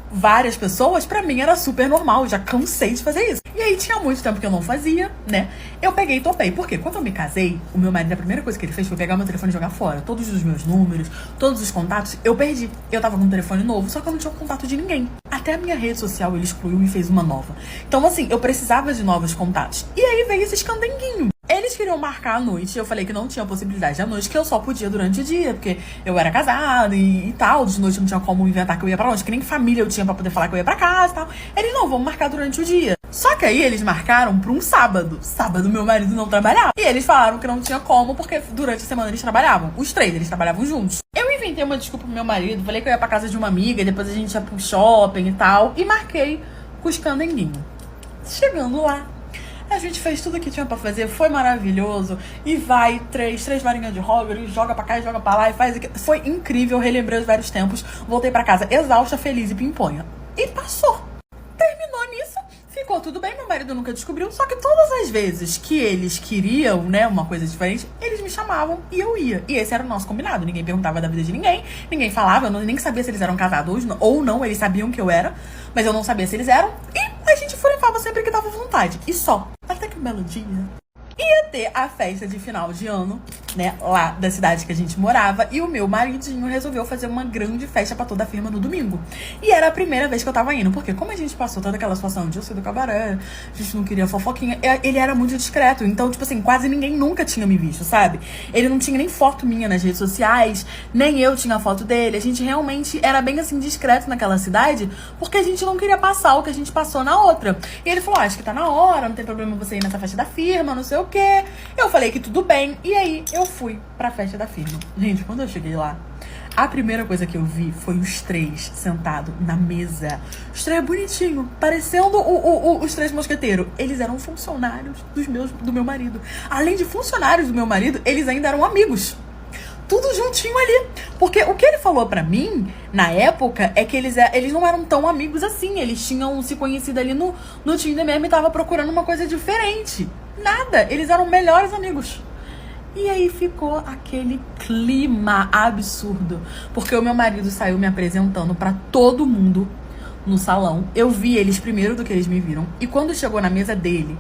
Speaker 1: várias pessoas, pra mim era super normal. Eu já cansei de fazer isso. E aí tinha muito tempo que eu não fazia, né? Eu peguei e topei. Por quê? Quando eu me casei, o meu marido, a primeira coisa que ele fez foi pegar meu telefone e jogar fora. Todos os meus números, todos os contatos, eu perdi. Eu tava com um telefone novo, só que eu não tinha contato de ninguém. Até a minha rede social ele excluiu e fez uma nova. Então, assim, eu precisava de novos contatos. E aí veio esse escandenguinho. Eles queriam marcar a noite, eu falei que não tinha possibilidade à noite, que eu só podia durante o dia, porque eu era casada e tal, de noite não tinha como inventar que eu ia pra longe, que nem família eu tinha pra poder falar que eu ia pra casa e tal. Eles, não, vamos marcar durante o dia. Só que aí eles marcaram pra um sábado. Sábado meu marido não trabalhava. E eles falaram que não tinha como, porque durante a semana eles trabalhavam. Os 3, eles trabalhavam juntos. Eu inventei uma desculpa pro meu marido, falei que eu ia pra casa de uma amiga, e depois a gente ia pro shopping e tal, e marquei com os candenguinhos. Chegando lá, a gente fez tudo que tinha pra fazer, foi maravilhoso. E vai, três varinhas de Hogwarts, joga pra cá e joga pra lá e faz aquilo. Foi incrível, relembrei os velhos tempos. Voltei pra casa exausta, feliz e pimponha. E passou. Terminei tudo bem, meu marido nunca descobriu. Só que todas as vezes que eles queriam, né, uma coisa diferente, eles me chamavam e eu ia. E esse era o nosso combinado. Ninguém perguntava da vida de ninguém, ninguém falava, eu nem sabia se eles eram casados ou não. Eles sabiam que eu era, mas eu não sabia se eles eram. E a gente furifava sempre que dava vontade. E só. Até que um belo dia ia ter a festa de final de ano, né, lá da cidade que a gente morava, e o meu maridinho resolveu fazer uma grande festa pra toda a firma no domingo. E era a primeira vez que eu tava indo, porque como a gente passou toda aquela situação de eu ser do cabaré, a gente não queria fofoquinha, ele era muito discreto, então, tipo assim, quase ninguém nunca tinha me visto, sabe? Ele não tinha nem foto minha nas redes sociais, nem eu tinha foto dele, a gente realmente era bem, assim, discreto naquela cidade, porque a gente não queria passar o que a gente passou na outra. E ele falou, acho que tá na hora, não tem problema você ir nessa festa da firma, não sei o quê. Eu falei que tudo bem, e aí eu fui pra festa da firma. Gente, quando eu cheguei lá, a primeira coisa que eu vi foi os três sentados na mesa. Os três bonitinhos, parecendo os três mosqueteiros. Eles eram funcionários do meu marido. Além de funcionários do meu marido, eles ainda eram amigos. Tudo juntinho ali. Porque o que ele falou pra mim, na época, é que eles não eram tão amigos assim. Eles tinham se conhecido ali no Tinder mesmo e tava procurando uma coisa diferente. Nada. Eles eram melhores amigos. E aí ficou aquele clima absurdo. Porque o meu marido saiu me apresentando pra todo mundo no salão. Eu vi eles primeiro do que eles me viram. E quando chegou na mesa deles,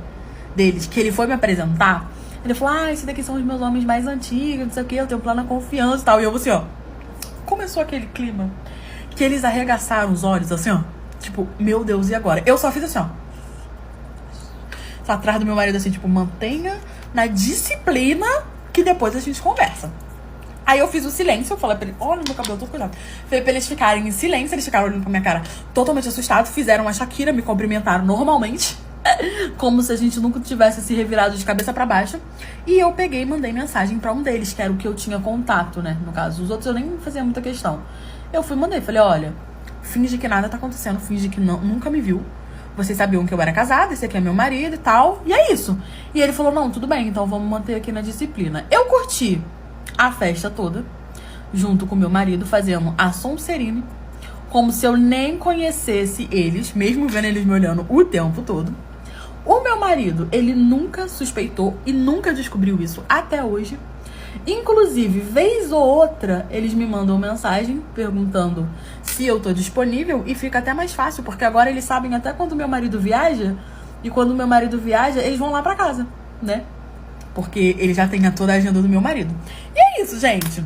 Speaker 1: que ele foi me apresentar, ele falou, esses daqui são os meus homens mais antigos, não sei o que, eu tenho plena confiança e tal. E eu assim, ó, começou aquele clima que eles arregaçaram os olhos, assim, ó. Tipo, meu Deus, e agora? Eu só fiz assim, ó. Atrás do meu marido, assim, tipo, mantenha na disciplina que depois a gente conversa. Aí eu fiz o silêncio, eu falei pra ele, olha meu cabelo, tô cuidado. Falei pra eles ficarem em silêncio, eles ficaram olhando pra minha cara totalmente assustados, fizeram a Shakira, me cumprimentaram normalmente. Como se a gente nunca tivesse se revirado de cabeça pra baixo. E eu peguei e mandei mensagem pra um deles, que era o que eu tinha contato, né? No caso, os outros eu nem fazia muita questão. Eu fui e mandei, falei, olha, finge que nada tá acontecendo, finge que nunca me viu. Vocês sabiam que eu era casada, esse aqui é meu marido e tal. E é isso. E ele falou, não, tudo bem, então vamos manter aqui na disciplina. Eu curti a festa toda, junto com meu marido, fazendo a Sonserine, como se eu nem conhecesse eles, mesmo vendo eles me olhando o tempo todo. O meu marido, ele nunca suspeitou e nunca descobriu isso até hoje. Inclusive, vez ou outra, eles me mandam mensagem perguntando se eu tô disponível e fica até mais fácil, porque agora eles sabem até quando meu marido viaja, e quando meu marido viaja, eles vão lá pra casa, né? Porque ele já tem toda a agenda do meu marido. E é isso, gente.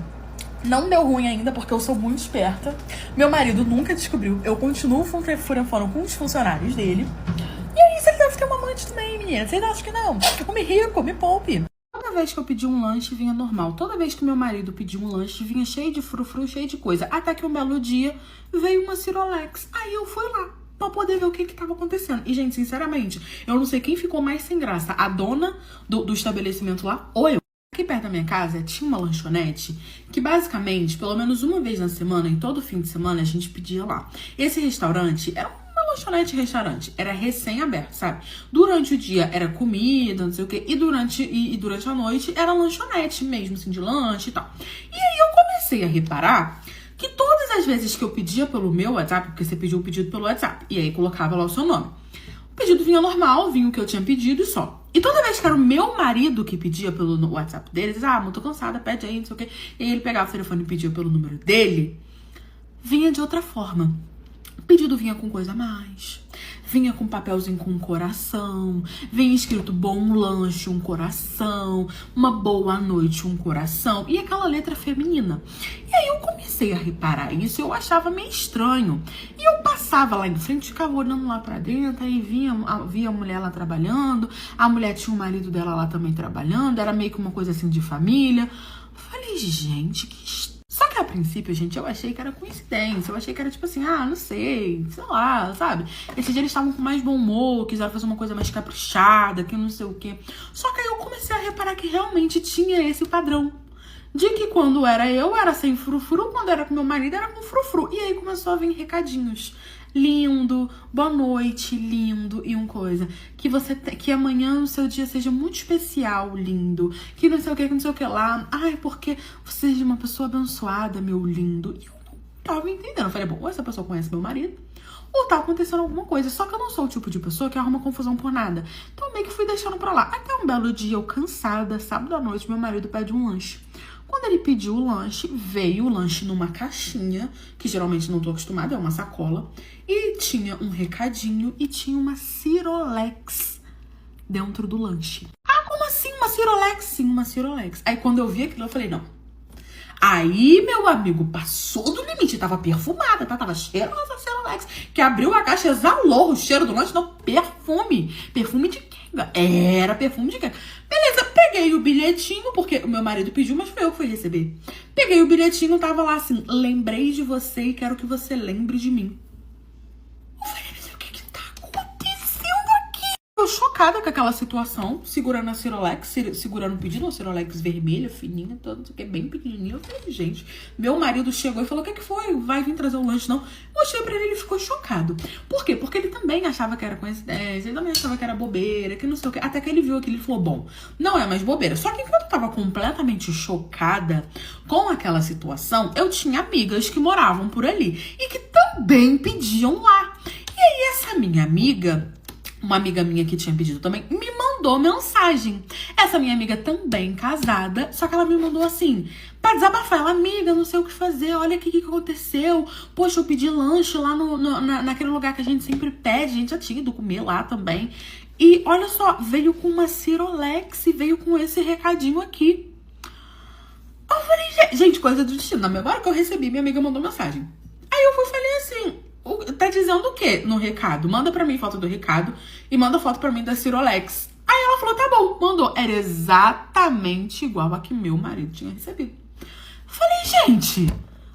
Speaker 1: Não deu ruim ainda, porque eu sou muito esperta. Meu marido nunca descobriu. Eu continuo furafando com os funcionários dele. E é isso, ele deve ter uma amante também, menina. Vocês acham que não? Come rico, me poupe. Toda vez que eu pedi um lanche, vinha normal. Toda vez que meu marido pediu um lanche, vinha cheio de frufru, cheio de coisa. Até que um belo dia, veio uma Cirolex. Aí eu fui lá pra poder ver o que tava acontecendo. E, gente, sinceramente, eu não sei quem ficou mais sem graça. A dona do estabelecimento lá ou eu. Aqui perto da minha casa tinha uma lanchonete que basicamente, pelo menos uma vez na semana, em todo fim de semana, a gente pedia lá. Esse restaurante era uma lanchonete-restaurante, era recém-aberto, sabe? Durante o dia era comida, não sei o quê, e durante a noite era lanchonete mesmo, assim, de lanche e tal. E aí eu comecei a reparar que todas as vezes que eu pedia pelo meu WhatsApp, porque você pediu o pedido pelo WhatsApp, e aí colocava lá o seu nome. O pedido vinha normal, vinha o que eu tinha pedido e só. E toda vez que era o meu marido que pedia pelo WhatsApp dele, dizia, amor, tô cansada, pede aí, não sei o quê. E aí ele pegava o telefone e pedia pelo número dele, vinha de outra forma. O pedido vinha com coisa a mais, vinha com papelzinho com um coração, vinha escrito bom lanche, um coração, uma boa noite, um coração, e aquela letra feminina. E aí eu comecei a reparar isso, eu achava meio estranho. E eu passava lá em frente, ficava olhando lá pra dentro, aí via a mulher lá trabalhando, a mulher tinha o marido dela lá também trabalhando, era meio que uma coisa assim de família. Eu falei, gente, que estranho. Só que a princípio, gente, eu achei que era coincidência. Eu achei que era tipo assim, não sei lá, sabe? Esse dia eles estavam com mais bom humor, quiseram fazer uma coisa mais caprichada, que não sei o quê. Só que aí eu comecei a reparar que realmente tinha esse padrão. De que quando era eu, era sem frufru, quando era com meu marido, era com frufru. E aí começou a vir recadinhos. Lindo, boa noite, lindo, e uma coisa. Que amanhã o seu dia seja muito especial, lindo. Que não sei o que não sei o que lá. Ai, porque você seja uma pessoa abençoada, meu lindo. E eu não tava entendendo. Eu falei, bom, ou essa pessoa conhece meu marido, ou tá acontecendo alguma coisa. Só que eu não sou o tipo de pessoa que arruma confusão por nada. Então meio que fui deixando pra lá. Até um belo dia, eu cansada, sábado à noite, meu marido pede um lanche. Quando ele pediu o lanche, veio o lanche numa caixinha, que geralmente não tô acostumada, é uma sacola. E tinha um recadinho e tinha uma Cirolex dentro do lanche. Ah, como assim? Uma Cirolex? Sim, uma Cirolex. Aí quando eu vi aquilo, eu falei, não. Aí, meu amigo, passou do limite. Tava perfumada, tá? Tava cheirosa a Cirolex. Que abriu a caixa, exalou o cheiro do lanche. Não, perfume. Perfume de quenga. Era perfume de quenga. Beleza, peguei o bilhetinho, porque o meu marido pediu, mas foi eu que fui receber. Peguei o bilhetinho, tava lá assim, lembrei de você e quero que você lembre de mim. Eu falei, mas o que tá acontecendo aqui? Eu chocada com aquela situação, segurando a Cirolex, segurando o pedido, uma Cirolex vermelha, fininha, toda, não sei o que, bem pequenininha. Eu falei, gente, meu marido chegou e falou, o que foi? Vai vir trazer o lanche, não? Mostrei pra ele, ele ficou chocado. Por quê? Porque ele também achava que era coincidência, ele também achava que era bobeira, que não sei o que. Até que ele viu aquilo e falou, bom, não é mais bobeira. Só que enquanto eu tava completamente chocada com aquela situação, eu tinha amigas que moravam por ali e que também pediam lá. E aí essa minha amiga, uma amiga minha que tinha pedido também, me mandou mensagem. Essa minha amiga também casada, só que ela me mandou assim, pra desabafar. Ela, amiga, não sei o que fazer, olha o que aconteceu. Poxa, eu pedi lanche lá naquele lugar que a gente sempre pede, a gente já tinha ido comer lá também. E olha só, veio com uma Cirolex e veio com esse recadinho aqui. Eu falei, gente, coisa do destino. Na memória que eu recebi, minha amiga mandou mensagem. Aí eu fui e falei assim, tá dizendo o quê no recado? Manda pra mim foto do recado e manda foto pra mim da Cirolex. Aí ela falou, tá bom, mandou. Era exatamente igual a que meu marido tinha recebido. Falei, gente,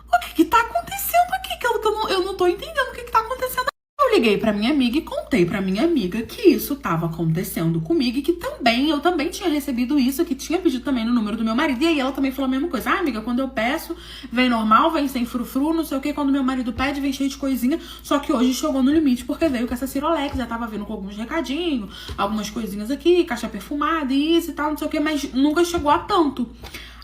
Speaker 1: o que tá acontecendo aqui? Que eu não tô entendendo o que tá acontecendo. Eu liguei pra minha amiga e contei pra minha amiga que isso tava acontecendo comigo e que eu também tinha recebido isso, que tinha pedido também no número do meu marido. E aí ela também falou a mesma coisa. Ah, amiga, quando eu peço, vem normal, vem sem frufru, não sei o que. Quando meu marido pede, vem cheio de coisinha. Só que hoje chegou no limite, porque veio com essa Cirolex, já tava vindo com alguns recadinhos, algumas coisinhas aqui, caixa perfumada e isso e tal, não sei o que, mas nunca chegou a tanto.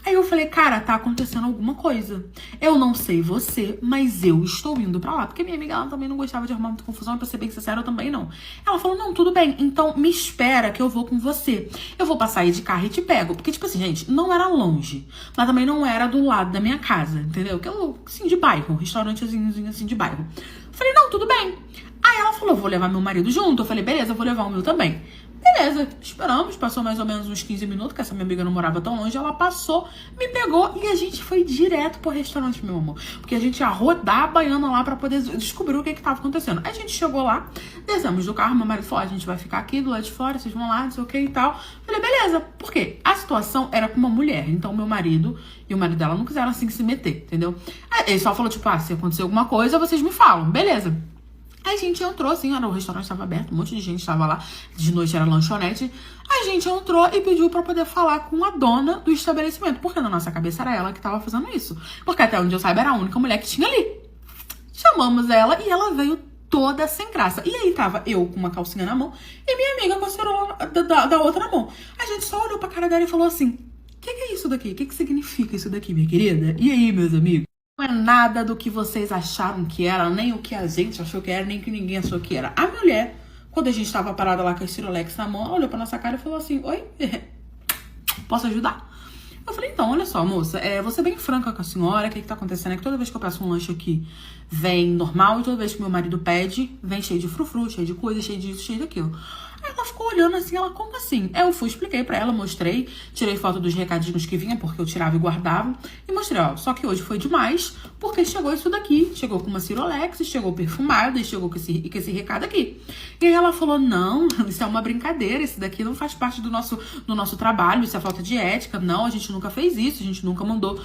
Speaker 1: Aí eu falei, cara, tá acontecendo alguma coisa. Eu não sei você, mas eu estou indo pra lá. Porque minha amiga, ela também não gostava de arrumar muita confusão. E pra ser bem sincera, eu também não. Ela falou, não, tudo bem. Então me espera que eu vou com você. Eu vou passar aí de carro e te pego. Porque, tipo assim, gente, não era longe. Mas também não era do lado da minha casa, entendeu? Que eu, assim, de bairro. Um restaurantezinho assim de bairro. Eu falei, não, tudo bem. Aí ela falou, vou levar meu marido junto. Eu falei, beleza, eu vou levar o meu também. Beleza, esperamos, passou mais ou menos uns 15 minutos, que essa minha amiga não morava tão longe, ela passou, me pegou e a gente foi direto pro restaurante, meu amor. Porque a gente ia rodar a baiana lá pra poder descobrir o que tava acontecendo. A gente chegou lá, descemos do carro, meu marido falou, a gente vai ficar aqui do lado de fora, vocês vão lá, não sei o que e tal. Falei, beleza, por quê? A situação era com uma mulher, então meu marido e o marido dela não quiseram assim se meter, entendeu? Aí ele só falou, tipo, se acontecer alguma coisa, vocês me falam, beleza. Aí a gente entrou, assim, o restaurante estava aberto, um monte de gente estava lá, de noite era lanchonete. A gente entrou e pediu pra poder falar com a dona do estabelecimento, porque na nossa cabeça era ela que tava fazendo isso. Porque até onde eu saiba era a única mulher que tinha ali. Chamamos ela e ela veio toda sem graça. E aí tava eu com uma calcinha na mão e minha amiga com a cerola da outra mão. A gente só olhou pra cara dela e falou assim, o que é isso daqui? O que significa isso daqui, minha querida? E aí, meus amigos? Não é nada do que vocês acharam que era, nem o que a gente achou que era, nem o que ninguém achou que era. A mulher, quando a gente tava parada lá com a Cirolex na mão, olhou pra nossa cara e falou assim, oi, posso ajudar? Eu falei, então, olha só, moça, vou ser bem franca com a senhora, o que tá acontecendo é que toda vez que eu peço um lanche aqui, vem normal, e toda vez que meu marido pede, vem cheio de frufru, cheio de coisa, cheio disso, cheio daquilo. Aí ela ficou olhando assim, ela, como assim? Eu fui, expliquei pra ela, mostrei, tirei foto dos recadinhos que vinha, porque eu tirava e guardava, e mostrei, ó, só que hoje foi demais, porque chegou isso daqui, chegou com uma Cirolex, chegou perfumada, e chegou com esse recado aqui. E aí ela falou, não, isso é uma brincadeira, isso daqui não faz parte do nosso trabalho, isso é falta de ética, não, a gente nunca fez isso, a gente nunca mandou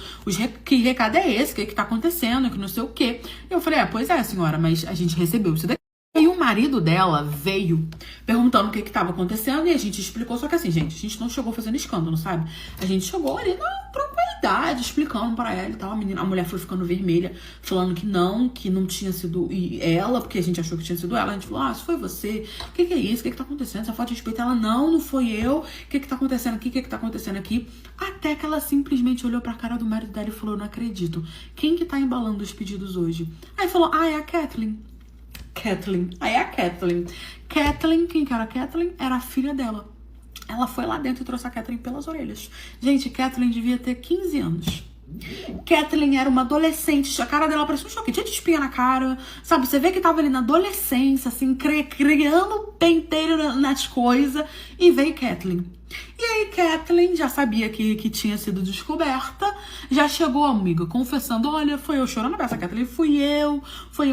Speaker 1: que recado é esse, o que tá acontecendo, que não sei o quê. E eu falei, pois é, senhora, mas a gente recebeu isso daqui. E o marido dela veio perguntando o que tava acontecendo e a gente explicou. Só que assim, gente, a gente não chegou fazendo escândalo, sabe? A gente chegou ali na tranquilidade, explicando pra ela e tal. A mulher foi ficando vermelha, falando que não tinha sido ela, porque a gente achou que tinha sido ela. A gente falou, isso foi você. O que é isso? O que tá acontecendo? Essa falta de respeito. Ela, não foi eu. O que tá acontecendo aqui? O que tá acontecendo aqui? Até que ela simplesmente olhou pra cara do marido dela e falou, não acredito. Quem que tá embalando os pedidos hoje? Aí falou, é a Kathleen. Kathleen. Aí a Kathleen. Kathleen, quem que era a Kathleen? Era a filha dela. Ela foi lá dentro e trouxe a Kathleen pelas orelhas. Gente, Kathleen devia ter 15 anos. Kathleen era uma adolescente, a cara dela parecia um choque, tinha de espinha na cara, sabe? Você vê que tava ali na adolescência, assim, criando penteiro nas coisas, e veio Kathleen. E aí Kathleen já sabia que tinha sido descoberta, já chegou a amiga confessando, olha, foi eu chorando essa Kathleen, foi eu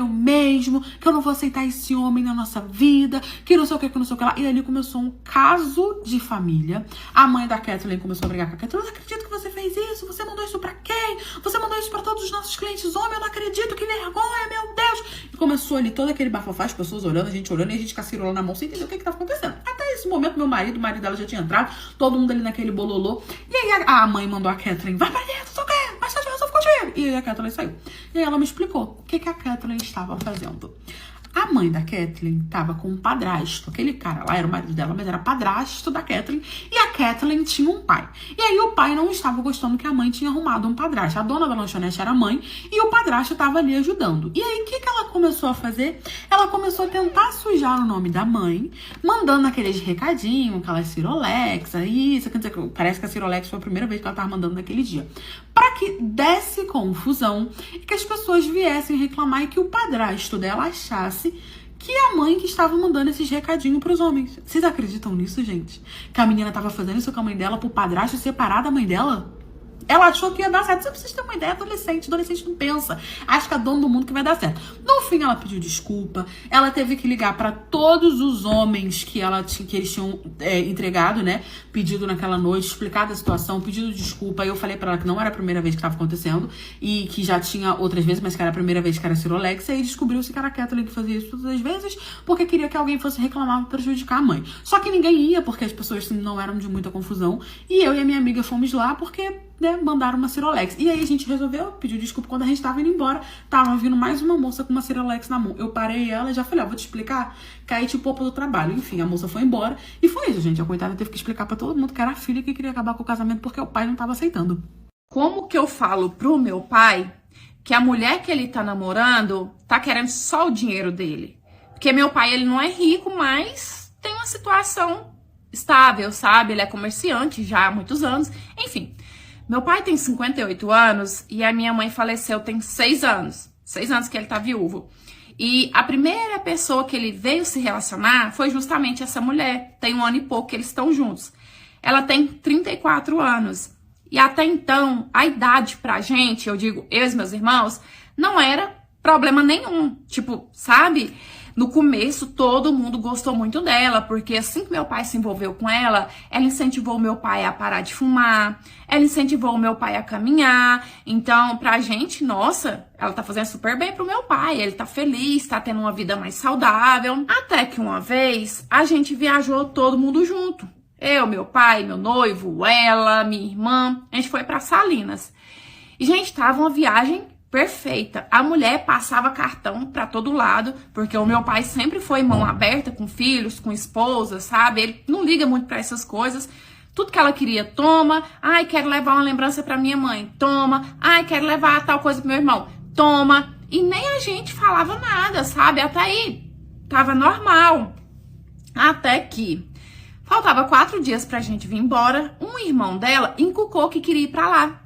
Speaker 1: mesmo, que eu não vou aceitar esse homem na nossa vida, que não sei o que não sei o que lá. E ali começou um caso de família. A mãe da Kathleen começou a brigar com a Kathleen, eu não acredito que você fez isso, você mandou isso pra quem? Você mandou isso pra todos os nossos clientes homens, eu não acredito, que vergonha, meu Deus. E começou ali todo aquele bafafá, as pessoas olhando, a gente olhando, e a gente cacirola na mão sem entender o que tava acontecendo. Até esse momento, o marido dela já tinha entrado, todo mundo ali naquele bololô. E aí a mãe mandou a Kathleen, vai pra dentro, só quer, mais tarde eu resolvo contigo. E aí a Kathleen saiu. E aí ela me explicou o que a Kathleen estava fazendo. A mãe da Kathleen tava com um padrasto. Aquele cara lá era o marido dela, mas era padrasto da Kathleen. E a Kathleen tinha um pai. E aí o pai não estava gostando que a mãe tinha arrumado um padrasto. A dona da lanchonete era a mãe e o padrasto estava ali ajudando. E aí o que ela começou a fazer? Ela começou a tentar sujar o nome da mãe, mandando aqueles recadinhos, aquelas Cirolex, isso, quer dizer, parece que a Cirolex foi a primeira vez que ela estava mandando naquele dia. Para que desse confusão e que as pessoas viessem reclamar e que o padrasto dela achasse que a mãe que estava mandando esses recadinhos pros homens. Vocês acreditam nisso, gente? Que a menina tava fazendo isso com a mãe dela pro padrasto separar da mãe dela? Ela achou que ia dar certo. Você precisa ter uma ideia, adolescente não pensa. Acha que é dono do mundo que vai dar certo. No fim, ela pediu desculpa. Ela teve que ligar para todos os homens que eles tinham entregado, né? Pedido naquela noite, explicado a situação, pedido desculpa. Aí eu falei para ela que não era a primeira vez que estava acontecendo e que já tinha outras vezes, mas que era a primeira vez que era Cirolex. E aí descobriu-se que era a Kathleen que fazia isso todas as vezes porque queria que alguém fosse reclamar pra prejudicar a mãe. Só que ninguém ia porque as pessoas não eram de muita confusão. E eu e a minha amiga fomos lá porque, né, mandaram uma Cirolex. E aí a gente resolveu pedir desculpa quando a gente tava indo embora. Tava vindo mais uma moça com uma Cirolex na mão. Eu parei ela e já falei, ó, vou te explicar. Caí tipo pouco do trabalho. Enfim, a moça foi embora. E foi isso, gente. A coitada teve que explicar pra todo mundo que era a filha que queria acabar com o casamento porque o pai não tava aceitando.
Speaker 2: Como que eu falo pro meu pai que a mulher que ele tá namorando tá querendo só o dinheiro dele? Porque meu pai, ele não é rico, mas tem uma situação estável, sabe? Ele é comerciante já há muitos anos. Enfim, meu pai tem 58 anos e a minha mãe faleceu tem 6 anos. 6 anos que ele tá viúvo. E a primeira pessoa que ele veio se relacionar foi justamente essa mulher. Tem 1 ano e pouco que eles estão juntos. Ela tem 34 anos. E até então, a idade pra gente, eu digo, eu e os meus irmãos, não era problema nenhum. Tipo, sabe? No começo, todo mundo gostou muito dela, porque assim que meu pai se envolveu com ela incentivou meu pai a parar de fumar, ela incentivou o meu pai a caminhar. Então, pra gente, nossa, ela tá fazendo super bem pro meu pai, ele tá feliz, tá tendo uma vida mais saudável. Até que uma vez, a gente viajou todo mundo junto. Eu, meu pai, meu noivo, ela, minha irmã, a gente foi pra Salinas. E, gente, tava uma viagem perfeita. A mulher passava cartão pra todo lado, porque o meu pai sempre foi mão aberta com filhos, com esposa, sabe? Ele não liga muito pra essas coisas. Tudo que ela queria, toma. Ai, quero levar uma lembrança pra minha mãe, toma. Ai, quero levar tal coisa pro meu irmão, toma. E nem a gente falava nada, sabe? Até aí, tava normal. Até que faltava 4 dias pra gente vir embora, um irmão dela encucou que queria ir pra lá.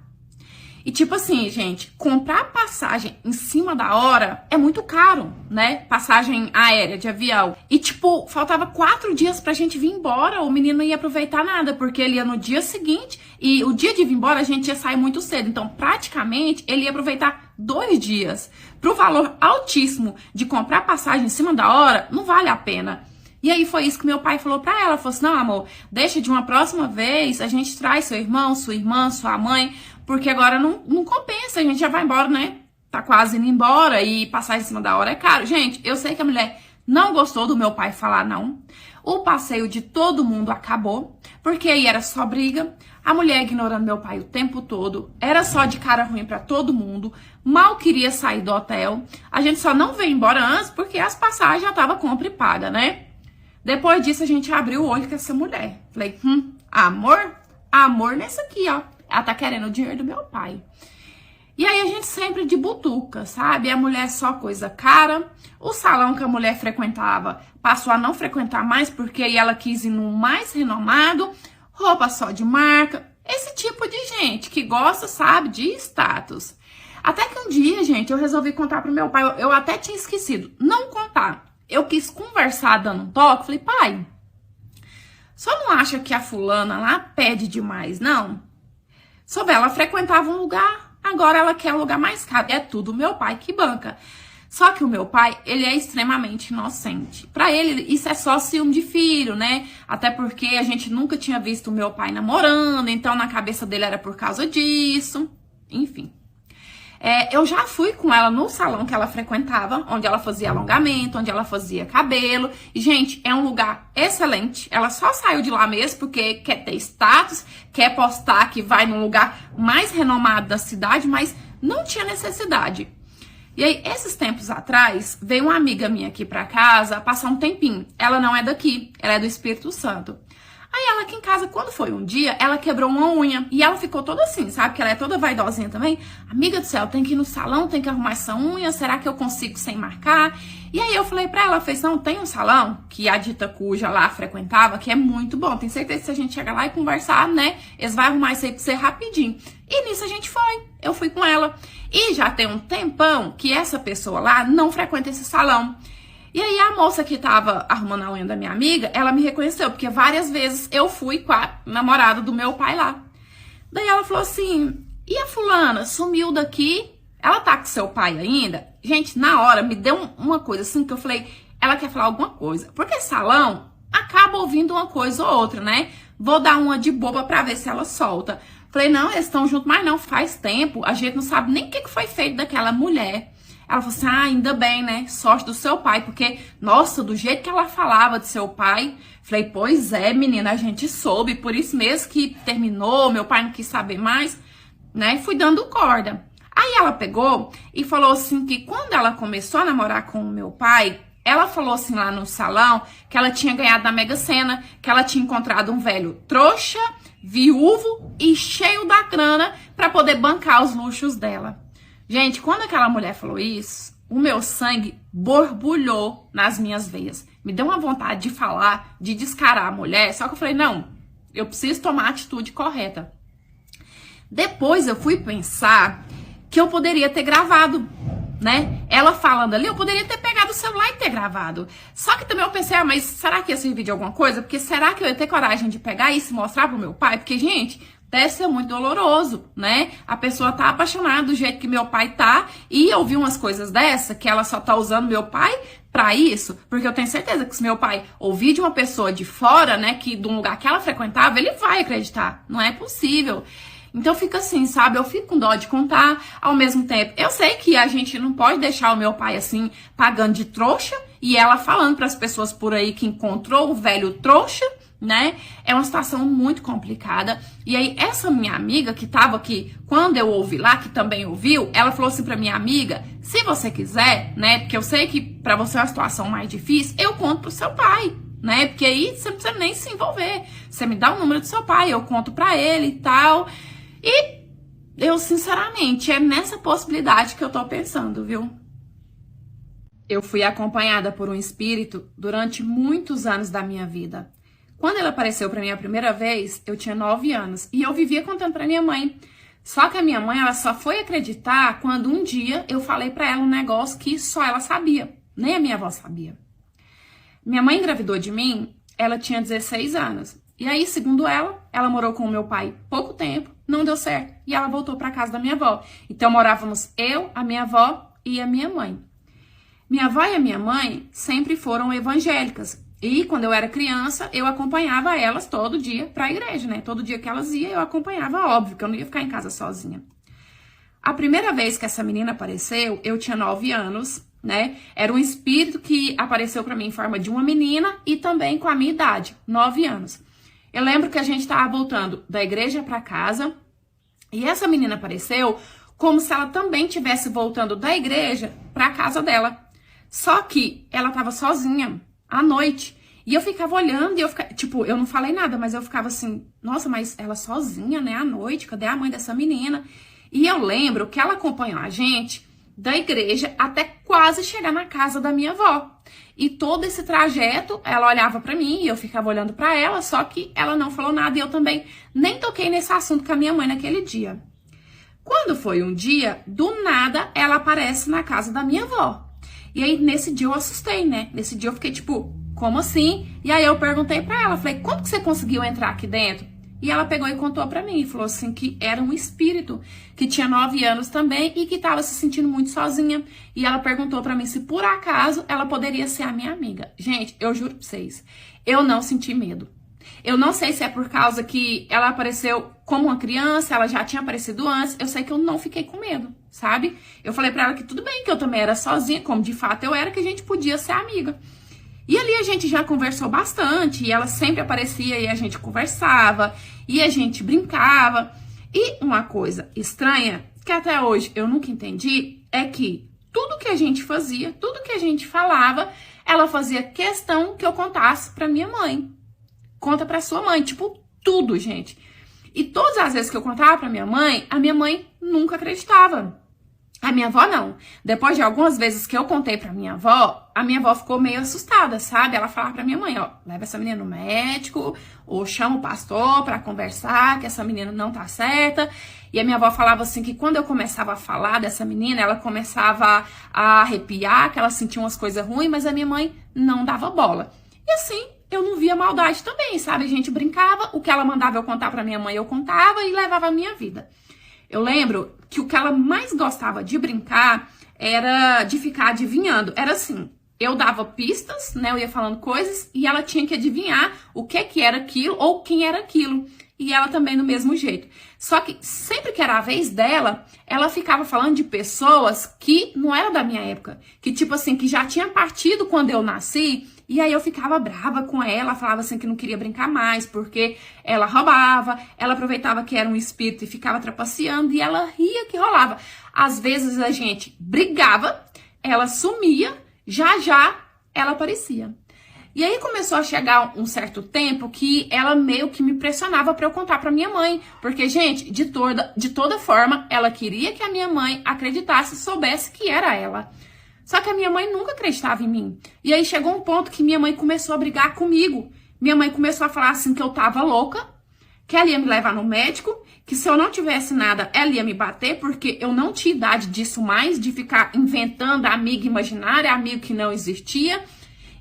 Speaker 2: E tipo assim, gente, comprar passagem em cima da hora é muito caro, né? Passagem aérea, de avião. E tipo, faltava 4 dias pra gente vir embora, o menino não ia aproveitar nada, porque ele ia no dia seguinte, e o dia de vir embora a gente ia sair muito cedo. Então, praticamente, ele ia aproveitar 2 dias. Pro valor altíssimo de comprar passagem em cima da hora, não vale a pena. E aí foi isso que meu pai falou pra ela, falou assim, não, amor, deixa de uma próxima vez, a gente traz seu irmão, sua irmã, sua mãe, porque agora não compensa, a gente já vai embora, né? Tá quase indo embora e passar em cima da hora é caro. Gente, eu sei que a mulher não gostou do meu pai falar não. O passeio de todo mundo acabou, porque aí era só briga. A mulher ignorando meu pai o tempo todo, era só de cara ruim pra todo mundo, mal queria sair do hotel. A gente só não veio embora antes porque as passagens já estavam compra e paga, né? Depois disso a gente abriu o olho com essa mulher. Falei, amor nessa aqui, ó. Ela tá querendo o dinheiro do meu pai. E aí a gente sempre de butuca, sabe? A mulher só coisa cara. O salão que a mulher frequentava passou a não frequentar mais porque aí ela quis ir num mais renomado, roupa só de marca. Esse tipo de gente que gosta, sabe, de status. Até que um dia, gente, eu resolvi contar pro meu pai. Eu até tinha esquecido, não contar. Eu quis conversar dando um toque. Falei, pai, só não acha que a fulana lá pede demais, não? Só ela frequentava um lugar, agora ela quer um lugar mais caro. É tudo meu pai que banca. Só que o meu pai, ele é extremamente inocente. Pra ele, isso é só ciúme de filho, né? Até porque a gente nunca tinha visto o meu pai namorando, então na cabeça dele era por causa disso. Enfim. Eu já fui com ela no salão que ela frequentava, onde ela fazia alongamento, onde ela fazia cabelo. E, gente, é um lugar excelente. Ela só saiu de lá mesmo porque quer ter status, quer postar que vai num lugar mais renomado da cidade, mas não tinha necessidade. E aí, esses tempos atrás, veio uma amiga minha aqui pra casa passar um tempinho. Ela não é daqui, ela é do Espírito Santo. Aí ela aqui em casa, quando foi um dia, ela quebrou uma unha. E ela ficou toda assim, sabe? Que ela é toda vaidosinha também. Amiga do céu, tem que ir no salão, tem que arrumar essa unha. Será que eu consigo sem marcar? E aí eu falei pra ela, fez, não, tem um salão que a dita cuja lá frequentava, que é muito bom. Tenho certeza que se a gente chegar lá e conversar, né? Eles vão arrumar isso aí pra você rapidinho. E nisso a gente foi. Eu fui com ela. E já tem um tempão que essa pessoa lá não frequenta esse salão. E aí a moça que tava arrumando a unha da minha amiga, ela me reconheceu, porque várias vezes eu fui com a namorada do meu pai lá. Daí ela falou assim, e a fulana sumiu daqui? Ela tá com seu pai ainda? Gente, na hora me deu uma coisa assim, que eu falei, ela quer falar alguma coisa. Porque salão acaba ouvindo uma coisa ou outra, né? Vou dar uma de boba pra ver se ela solta. Falei, não, eles estão juntos, mas não, faz tempo. A gente não sabe nem o que foi feito daquela mulher. Ela falou assim, ainda bem, né? Sorte do seu pai, porque, nossa, do jeito que ela falava de seu pai, falei, pois é, menina, a gente soube, por isso mesmo que terminou, meu pai não quis saber mais, né? E fui dando corda. Aí ela pegou e falou assim que quando ela começou a namorar com o meu pai, ela falou assim lá no salão que ela tinha ganhado na Mega Sena, que ela tinha encontrado um velho trouxa, viúvo e cheio da grana pra poder bancar os luxos dela. Gente, quando aquela mulher falou isso, o meu sangue borbulhou nas minhas veias. Me deu uma vontade de falar, de descarar a mulher, só que eu falei, não, eu preciso tomar a atitude correta. Depois eu fui pensar que eu poderia ter gravado, né? Ela falando ali, eu poderia ter pegado o celular e ter gravado. Só que também eu pensei, mas será que ia servir de alguma coisa? Porque será que eu ia ter coragem de pegar isso e mostrar pro meu pai? Porque, gente, deve ser muito doloroso, né? A pessoa tá apaixonada do jeito que meu pai tá e ouvir umas coisas dessa, que ela só tá usando meu pai pra isso, porque eu tenho certeza que se meu pai ouvir de uma pessoa de fora, né, que de um lugar que ela frequentava, ele vai acreditar. Não é possível. Então fica assim, sabe? Eu fico com dó de contar, ao mesmo tempo. Eu sei que a gente não pode deixar o meu pai assim, pagando de trouxa, e ela falando pras pessoas por aí que encontrou o velho trouxa, né? É uma situação muito complicada. E aí, essa minha amiga que tava aqui, quando eu ouvi lá, que também ouviu, ela falou assim pra minha amiga, se você quiser, né? Porque eu sei que pra você é uma situação mais difícil, eu conto pro seu pai, né? Porque aí você não precisa nem se envolver. Você me dá o número do seu pai, eu conto pra ele e tal. E eu, sinceramente, é nessa possibilidade que eu tô pensando, viu? Eu fui acompanhada por um espírito durante muitos anos da minha vida. Quando ele apareceu pra mim a primeira vez, eu tinha 9 anos. E eu vivia contando pra minha mãe. Só que a minha mãe, ela só foi acreditar quando um dia eu falei pra ela um negócio que só ela sabia. Nem a minha avó sabia. Minha mãe engravidou de mim, ela tinha 16 anos. E aí, segundo ela morou com o meu pai pouco tempo, não deu certo. E ela voltou pra casa da minha avó. Então, morávamos eu, a minha avó e a minha mãe. Minha avó e a minha mãe sempre foram evangélicas. E quando eu era criança, eu acompanhava elas todo dia pra igreja, né? Todo dia que elas iam, eu acompanhava, óbvio, que eu não ia ficar em casa sozinha. A primeira vez que essa menina apareceu, eu tinha 9 anos, né? Era um espírito que apareceu pra mim em forma de uma menina e também com a minha idade, 9 anos. Eu lembro que a gente tava voltando da igreja pra casa e essa menina apareceu como se ela também estivesse voltando da igreja pra casa dela. Só que ela tava sozinha à noite. E eu ficava olhando e eu ficava, tipo, eu não falei nada, mas eu ficava assim, nossa, mas ela sozinha, né, à noite, cadê a mãe dessa menina? E eu lembro que ela acompanhou a gente da igreja até quase chegar na casa da minha avó. E todo esse trajeto, ela olhava pra mim e eu ficava olhando pra ela, só que ela não falou nada e eu também nem toquei nesse assunto com a minha mãe naquele dia. Quando foi um dia, do nada, ela aparece na casa da minha avó. E aí, nesse dia eu assustei, né? Nesse dia eu fiquei tipo, como assim? E aí eu perguntei pra ela, falei, como que você conseguiu entrar aqui dentro? E ela pegou e contou pra mim, falou assim que era um espírito, que tinha 9 anos também e que tava se sentindo muito sozinha. E ela perguntou pra mim se por acaso ela poderia ser a minha amiga. Gente, eu juro pra vocês, eu não senti medo. Eu não sei se é por causa que ela apareceu como uma criança, ela já tinha aparecido antes, eu sei que eu não fiquei com medo, sabe? Eu falei pra ela que tudo bem, que eu também era sozinha, como de fato eu era, que a gente podia ser amiga. E ali a gente já conversou bastante, e ela sempre aparecia e a gente conversava, e a gente brincava. E uma coisa estranha, que até hoje eu nunca entendi, é que tudo que a gente fazia, tudo que a gente falava, ela fazia questão que eu contasse pra minha mãe. Conta pra sua mãe, tipo, tudo, gente. E todas as vezes que eu contava pra minha mãe, a minha mãe nunca acreditava. A minha avó não. Depois de algumas vezes que eu contei pra minha avó, a minha avó ficou meio assustada, sabe? Ela falava pra minha mãe, ó, leva essa menina no médico, ou chama o pastor pra conversar, que essa menina não tá certa. E a minha avó falava assim, que quando eu começava a falar dessa menina, ela começava a arrepiar, que ela sentia umas coisas ruins, mas a minha mãe não dava bola. E assim, eu não via maldade também, sabe? A gente brincava, o que ela mandava eu contar pra minha mãe, eu contava e levava a minha vida. Eu lembro que o que ela mais gostava de brincar era de ficar adivinhando. Era assim, eu dava pistas, né? Eu ia falando coisas e ela tinha que adivinhar o que era aquilo ou quem era aquilo. E ela também do mesmo jeito. Só que sempre que era a vez dela, ela ficava falando de pessoas que não eram da minha época. Que tipo assim, que já tinha partido quando eu nasci. E aí eu ficava brava com ela, falava assim que não queria brincar mais, porque ela roubava, ela aproveitava que era um espírito e ficava trapaceando, e ela ria que rolava. Às vezes a gente brigava, ela sumia, já ela aparecia. E aí começou a chegar um certo tempo que ela meio que me pressionava pra eu contar pra minha mãe, porque, gente, de toda forma, ela queria que a minha mãe acreditasse, soubesse que era ela. Só que a minha mãe nunca acreditava em mim. E aí chegou um ponto que minha mãe começou a brigar comigo. Minha mãe começou a falar assim que eu tava louca, que ela ia me levar no médico, que se eu não tivesse nada, ela ia me bater, porque eu não tinha idade disso mais, de ficar inventando amiga imaginária, amigo que não existia.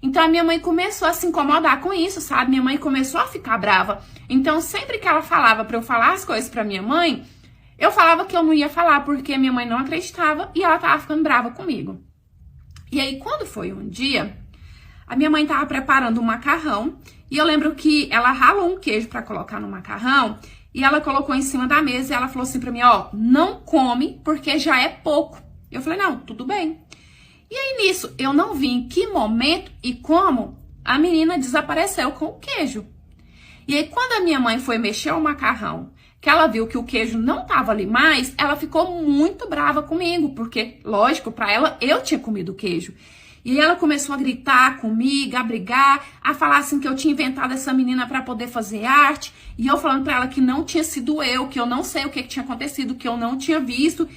Speaker 2: Então a minha mãe começou a se incomodar com isso, sabe? Minha mãe começou a ficar brava. Então sempre que ela falava pra eu falar as coisas pra minha mãe, eu falava que eu não ia falar, porque minha mãe não acreditava e ela tava ficando brava comigo. E aí, quando foi um dia, a minha mãe tava preparando um macarrão e eu lembro que ela ralou um queijo pra colocar no macarrão e ela colocou em cima da mesa e ela falou assim pra mim, ó, não come porque já é pouco. Eu falei, não, tudo bem. E aí, nisso, eu não vi em que momento e como a menina desapareceu com o queijo. E aí, quando a minha mãe foi mexer o macarrão, que ela viu que o queijo não tava ali mais, ela ficou muito brava comigo, porque, lógico, pra ela, eu tinha comido o queijo. E aí ela começou a gritar comigo, a brigar, a falar assim que eu tinha inventado essa menina pra poder fazer arte, e eu falando pra ela que não tinha sido eu, que eu não sei o que tinha acontecido, que eu não tinha visto.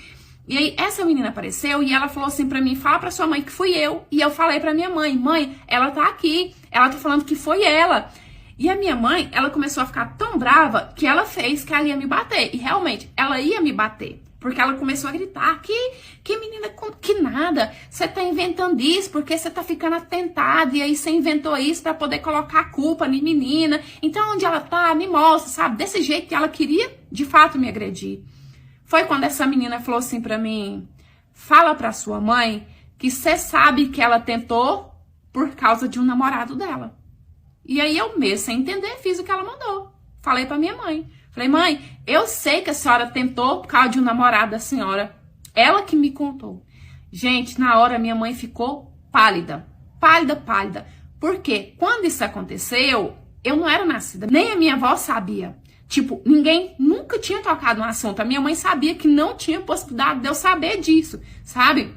Speaker 2: E aí essa menina apareceu e ela falou assim pra mim, fala pra sua mãe que fui eu. E eu falei pra minha mãe, mãe, ela tá aqui, ela tá falando que foi ela. E a minha mãe, ela começou a ficar tão brava que ela fez que ela ia me bater. E realmente, ela ia me bater. Porque ela começou a gritar, que menina, que nada. Você tá inventando isso porque você tá ficando atentada. E aí você inventou isso pra poder colocar a culpa na menina. Então onde ela tá, me mostra, sabe? Desse jeito que ela queria, de fato, me agredir. Foi quando essa menina falou assim pra mim, fala pra sua mãe que você sabe que ela tentou por causa de um namorado dela. E aí eu mesmo, sem entender, fiz o que ela mandou. Falei pra minha mãe. Falei, mãe, eu sei que a senhora tentou por causa de um namorado da senhora. Ela que me contou. Gente, na hora minha mãe ficou pálida. Pálida. Porque quando isso aconteceu, eu não era nascida. Nem a minha avó sabia. Tipo, ninguém nunca tinha tocado no assunto. A minha mãe sabia que não tinha possibilidade de eu saber disso, sabe?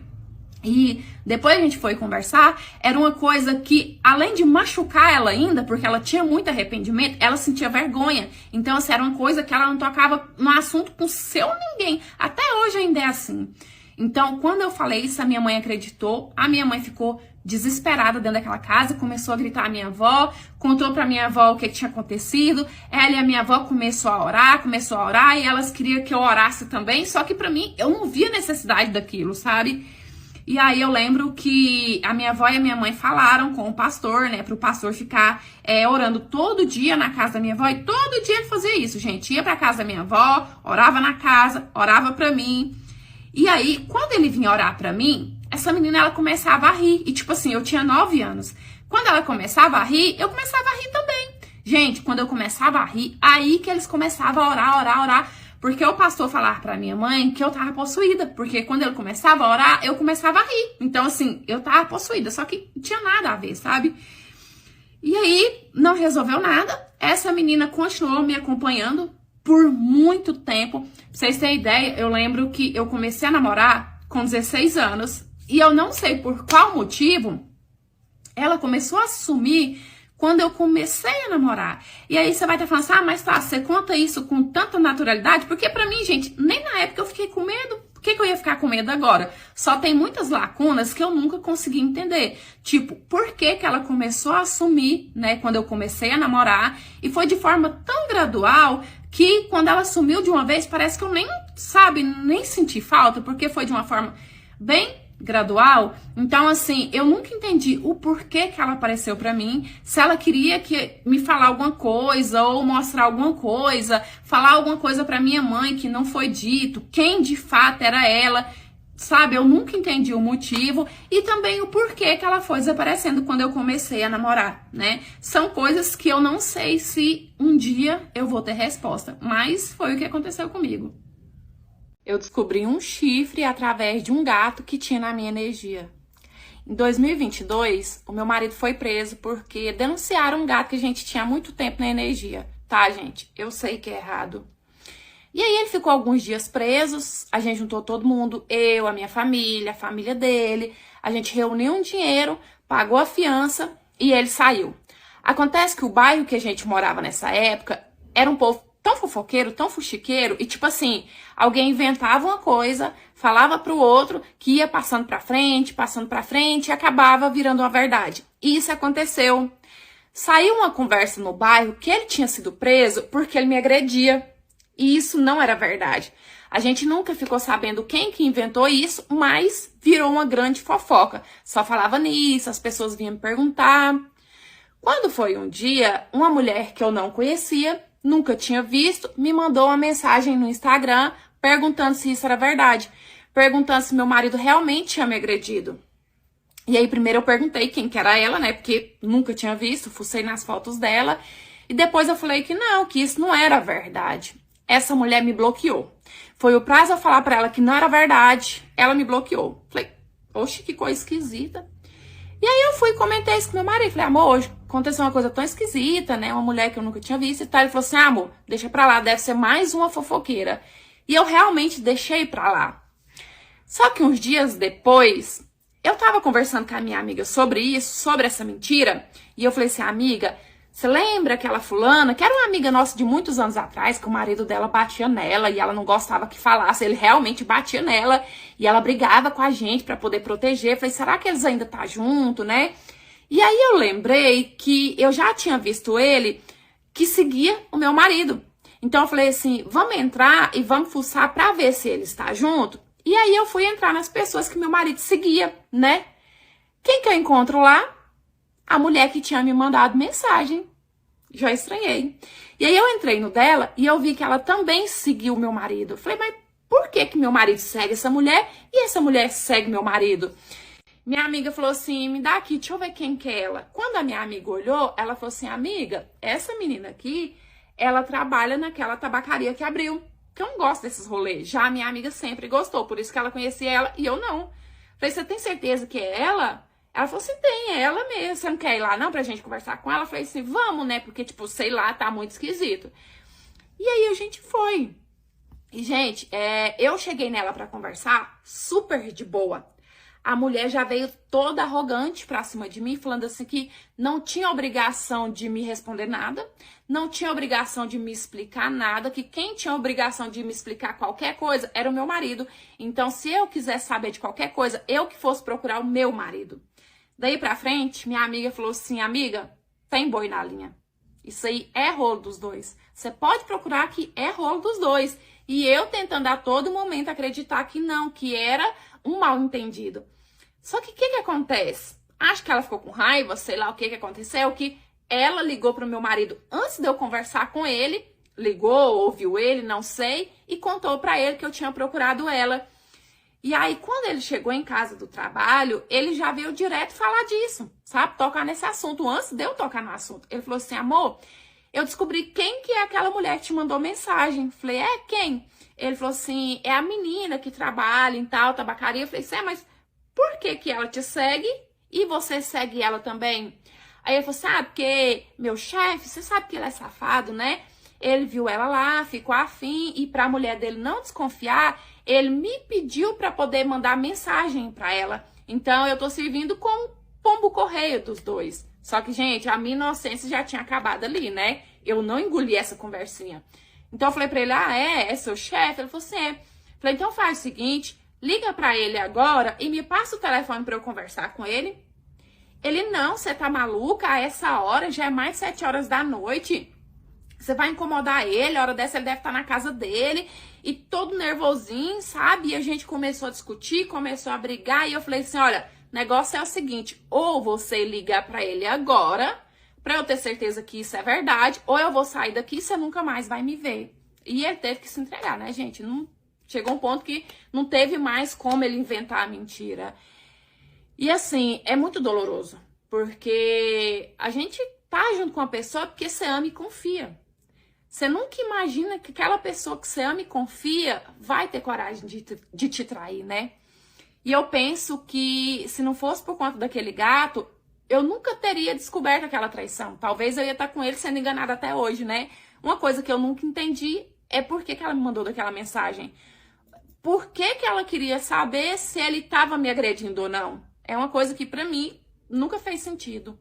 Speaker 2: E depois a gente foi conversar, era uma coisa que, além de machucar ela ainda, porque ela tinha muito arrependimento, ela sentia vergonha. Então, assim, era uma coisa que ela não tocava no assunto com seu ninguém. Até hoje ainda é assim. Então, quando eu falei isso, a minha mãe acreditou. A minha mãe ficou desesperada dentro daquela casa, começou a gritar a minha avó, contou pra minha avó o que tinha acontecido. Ela e a minha avó começou a orar, e elas queriam que eu orasse também. Só que pra mim, eu não via necessidade daquilo, sabe? E aí eu lembro que a minha avó e a minha mãe falaram com o pastor, né, pro pastor ficar orando todo dia na casa da minha avó. E todo dia ele fazia isso, gente. Ia pra casa da minha avó, orava na casa, orava pra mim. E aí, quando ele vinha orar pra mim, essa menina, ela começava a rir. E tipo assim, eu tinha 9 anos. Quando ela começava a rir, eu começava a rir também. Gente, quando eu começava a rir, aí que eles começavam a orar. Porque o pastor falava pra minha mãe que eu tava possuída. Porque quando ele começava a orar, eu começava a rir. Então, assim, eu tava possuída. Só que não tinha nada a ver, sabe? E aí, não resolveu nada. Essa menina continuou me acompanhando por muito tempo. Pra vocês terem ideia, eu lembro que eu comecei a namorar com 16 anos. E eu não sei por qual motivo, ela começou a sumir quando eu comecei a namorar. E aí você vai estar falando assim, mas tá, você conta isso com tanta naturalidade? Porque pra mim, gente, nem na época eu fiquei com medo. Por que eu ia ficar com medo agora? Só tem muitas lacunas que eu nunca consegui entender. Tipo, por que ela começou a sumir, né, quando eu comecei a namorar? E foi de forma tão gradual que quando ela sumiu de uma vez, parece que eu nem senti falta, porque foi de uma forma bem gradual. Então, assim, eu nunca entendi o porquê que ela apareceu pra mim, se ela queria que me falar alguma coisa, ou mostrar alguma coisa, falar alguma coisa pra minha mãe que não foi dito, quem de fato era ela, sabe? Eu nunca entendi o motivo e também o porquê que ela foi desaparecendo quando eu comecei a namorar, né? São coisas que eu não sei se um dia eu vou ter resposta, mas foi o que aconteceu comigo. Eu descobri um chifre através de um gato que tinha na minha energia. Em 2022, o meu marido foi preso porque denunciaram um gato que a gente tinha há muito tempo na energia. Tá, gente? Eu sei que é errado. E aí ele ficou alguns dias preso, a gente juntou todo mundo, eu, a minha família, a família dele, a gente reuniu um dinheiro, pagou a fiança e ele saiu. Acontece que o bairro que a gente morava nessa época era um povo tão fofoqueiro, tão fuxiqueiro, e tipo assim, alguém inventava uma coisa, falava pro outro, que ia passando pra frente, e acabava virando uma verdade. E isso aconteceu. Saiu uma conversa no bairro que ele tinha sido preso porque ele me agredia. E isso não era verdade. A gente nunca ficou sabendo quem que inventou isso, mas virou uma grande fofoca. Só falava nisso, as pessoas vinham me perguntar. Quando foi um dia, uma mulher que eu não conhecia, nunca tinha visto, me mandou uma mensagem no Instagram perguntando se isso era verdade. Perguntando se meu marido realmente tinha me agredido. E aí primeiro eu perguntei quem que era ela, né? Porque nunca tinha visto, fucei nas fotos dela. E depois eu falei que não, que isso não era verdade. Essa mulher me bloqueou. Foi o prazo eu falar pra ela que não era verdade, ela me bloqueou. Falei, oxe, que coisa esquisita. E aí eu fui e comentei isso com meu marido. Falei, amor, hoje aconteceu uma coisa tão esquisita, né? Uma mulher que eu nunca tinha visto e tal. Ele falou assim, amor, deixa pra lá, deve ser mais uma fofoqueira. E eu realmente deixei pra lá. Só que uns dias depois, eu tava conversando com a minha amiga sobre isso, sobre essa mentira. E eu falei assim, amiga, você lembra aquela fulana, que era uma amiga nossa de muitos anos atrás, que o marido dela batia nela e ela não gostava que falasse, ele realmente batia nela e ela brigava com a gente pra poder proteger. Eu falei, será que eles ainda tá junto, né? E aí eu lembrei que eu já tinha visto ele que seguia o meu marido. Então eu falei assim, vamos entrar e vamos fuçar pra ver se ele está junto. E aí eu fui entrar nas pessoas que meu marido seguia, né? Quem que eu encontro lá? A mulher que tinha me mandado mensagem. Já estranhei. E aí eu entrei no dela e eu vi que ela também seguiu o meu marido. Falei, mas por que que meu marido segue essa mulher e essa mulher segue meu marido? Minha amiga falou assim, me dá aqui, deixa eu ver quem que é ela. Quando a minha amiga olhou, ela falou assim, amiga, essa menina aqui, ela trabalha naquela tabacaria que abriu. Que eu não gosto desses rolês. Já a minha amiga sempre gostou, por isso que ela conhecia ela e eu não. Falei, você tem certeza que é ela? Ela falou assim, tem, é ela mesmo. Você não quer ir lá não pra gente conversar com ela? Eu falei assim, vamos, né? Porque, tipo, sei lá, tá muito esquisito. E aí a gente foi. E, gente, eu cheguei nela pra conversar super de boa. a mulher já veio toda arrogante pra cima de mim, falando assim que não tinha obrigação de me responder nada, não tinha obrigação de me explicar nada, que quem tinha obrigação de me explicar qualquer coisa era o meu marido. Então, se eu quisesse saber de qualquer coisa, eu que fosse procurar o meu marido. Daí pra frente, minha amiga falou assim, amiga, tem boi na linha. Isso aí é rolo dos dois. Você pode procurar que é rolo dos dois. E eu tentando a todo momento acreditar que não, que era um mal entendido. Só que o que acontece? Acho que ela ficou com raiva, sei lá o que aconteceu, que ela ligou pro meu marido antes de eu conversar com ele, ligou, ouviu ele, não sei, e contou pra ele que eu tinha procurado ela. E aí, quando ele chegou em casa do trabalho, ele já veio direto falar disso, sabe? Tocar nesse assunto, antes de eu tocar no assunto. Ele falou assim, amor, eu descobri quem que é aquela mulher que te mandou mensagem. Falei, é quem? Ele falou assim, é a menina que trabalha em tal tabacaria. Eu falei, mas por que que ela te segue e você segue ela também? Aí ele falou assim, porque meu chefe, você sabe que ele é safado, né? Ele viu ela lá, ficou afim e pra mulher dele não desconfiar, ele me pediu pra poder mandar mensagem pra ela. Então eu tô servindo como pombo correio dos dois. Só que, gente, a minha inocência já tinha acabado ali, né? Eu não engoli essa conversinha. Então eu falei pra ele, é seu chefe? Ele falou assim, é. Falei, então faz o seguinte, liga pra ele agora e me passa o telefone pra eu conversar com ele. Ele, não, você tá maluca? A essa hora, já é mais de 7 horas da noite. Você vai incomodar ele, a hora dessa ele deve estar na casa dele. E todo nervosinho, sabe? E a gente começou a discutir, começou a brigar. E eu falei assim, olha, o negócio é o seguinte, ou você ligar pra ele agora, pra eu ter certeza que isso é verdade, ou eu vou sair daqui e você nunca mais vai me ver. E ele teve que se entregar, né, gente? Não, chegou um ponto que não teve mais como ele inventar a mentira. E assim, é muito doloroso, porque a gente tá junto com uma pessoa porque você ama e confia. Você nunca imagina que aquela pessoa que você ama e confia vai ter coragem de te trair, né? E eu penso que se não fosse por conta daquele gato, eu nunca teria descoberto aquela traição. Talvez eu ia estar com ele sendo enganada até hoje, né? Uma coisa que eu nunca entendi é por que ela me mandou daquela mensagem. Por que ela queria saber se ele estava me agredindo ou não? É uma coisa que pra mim nunca fez sentido.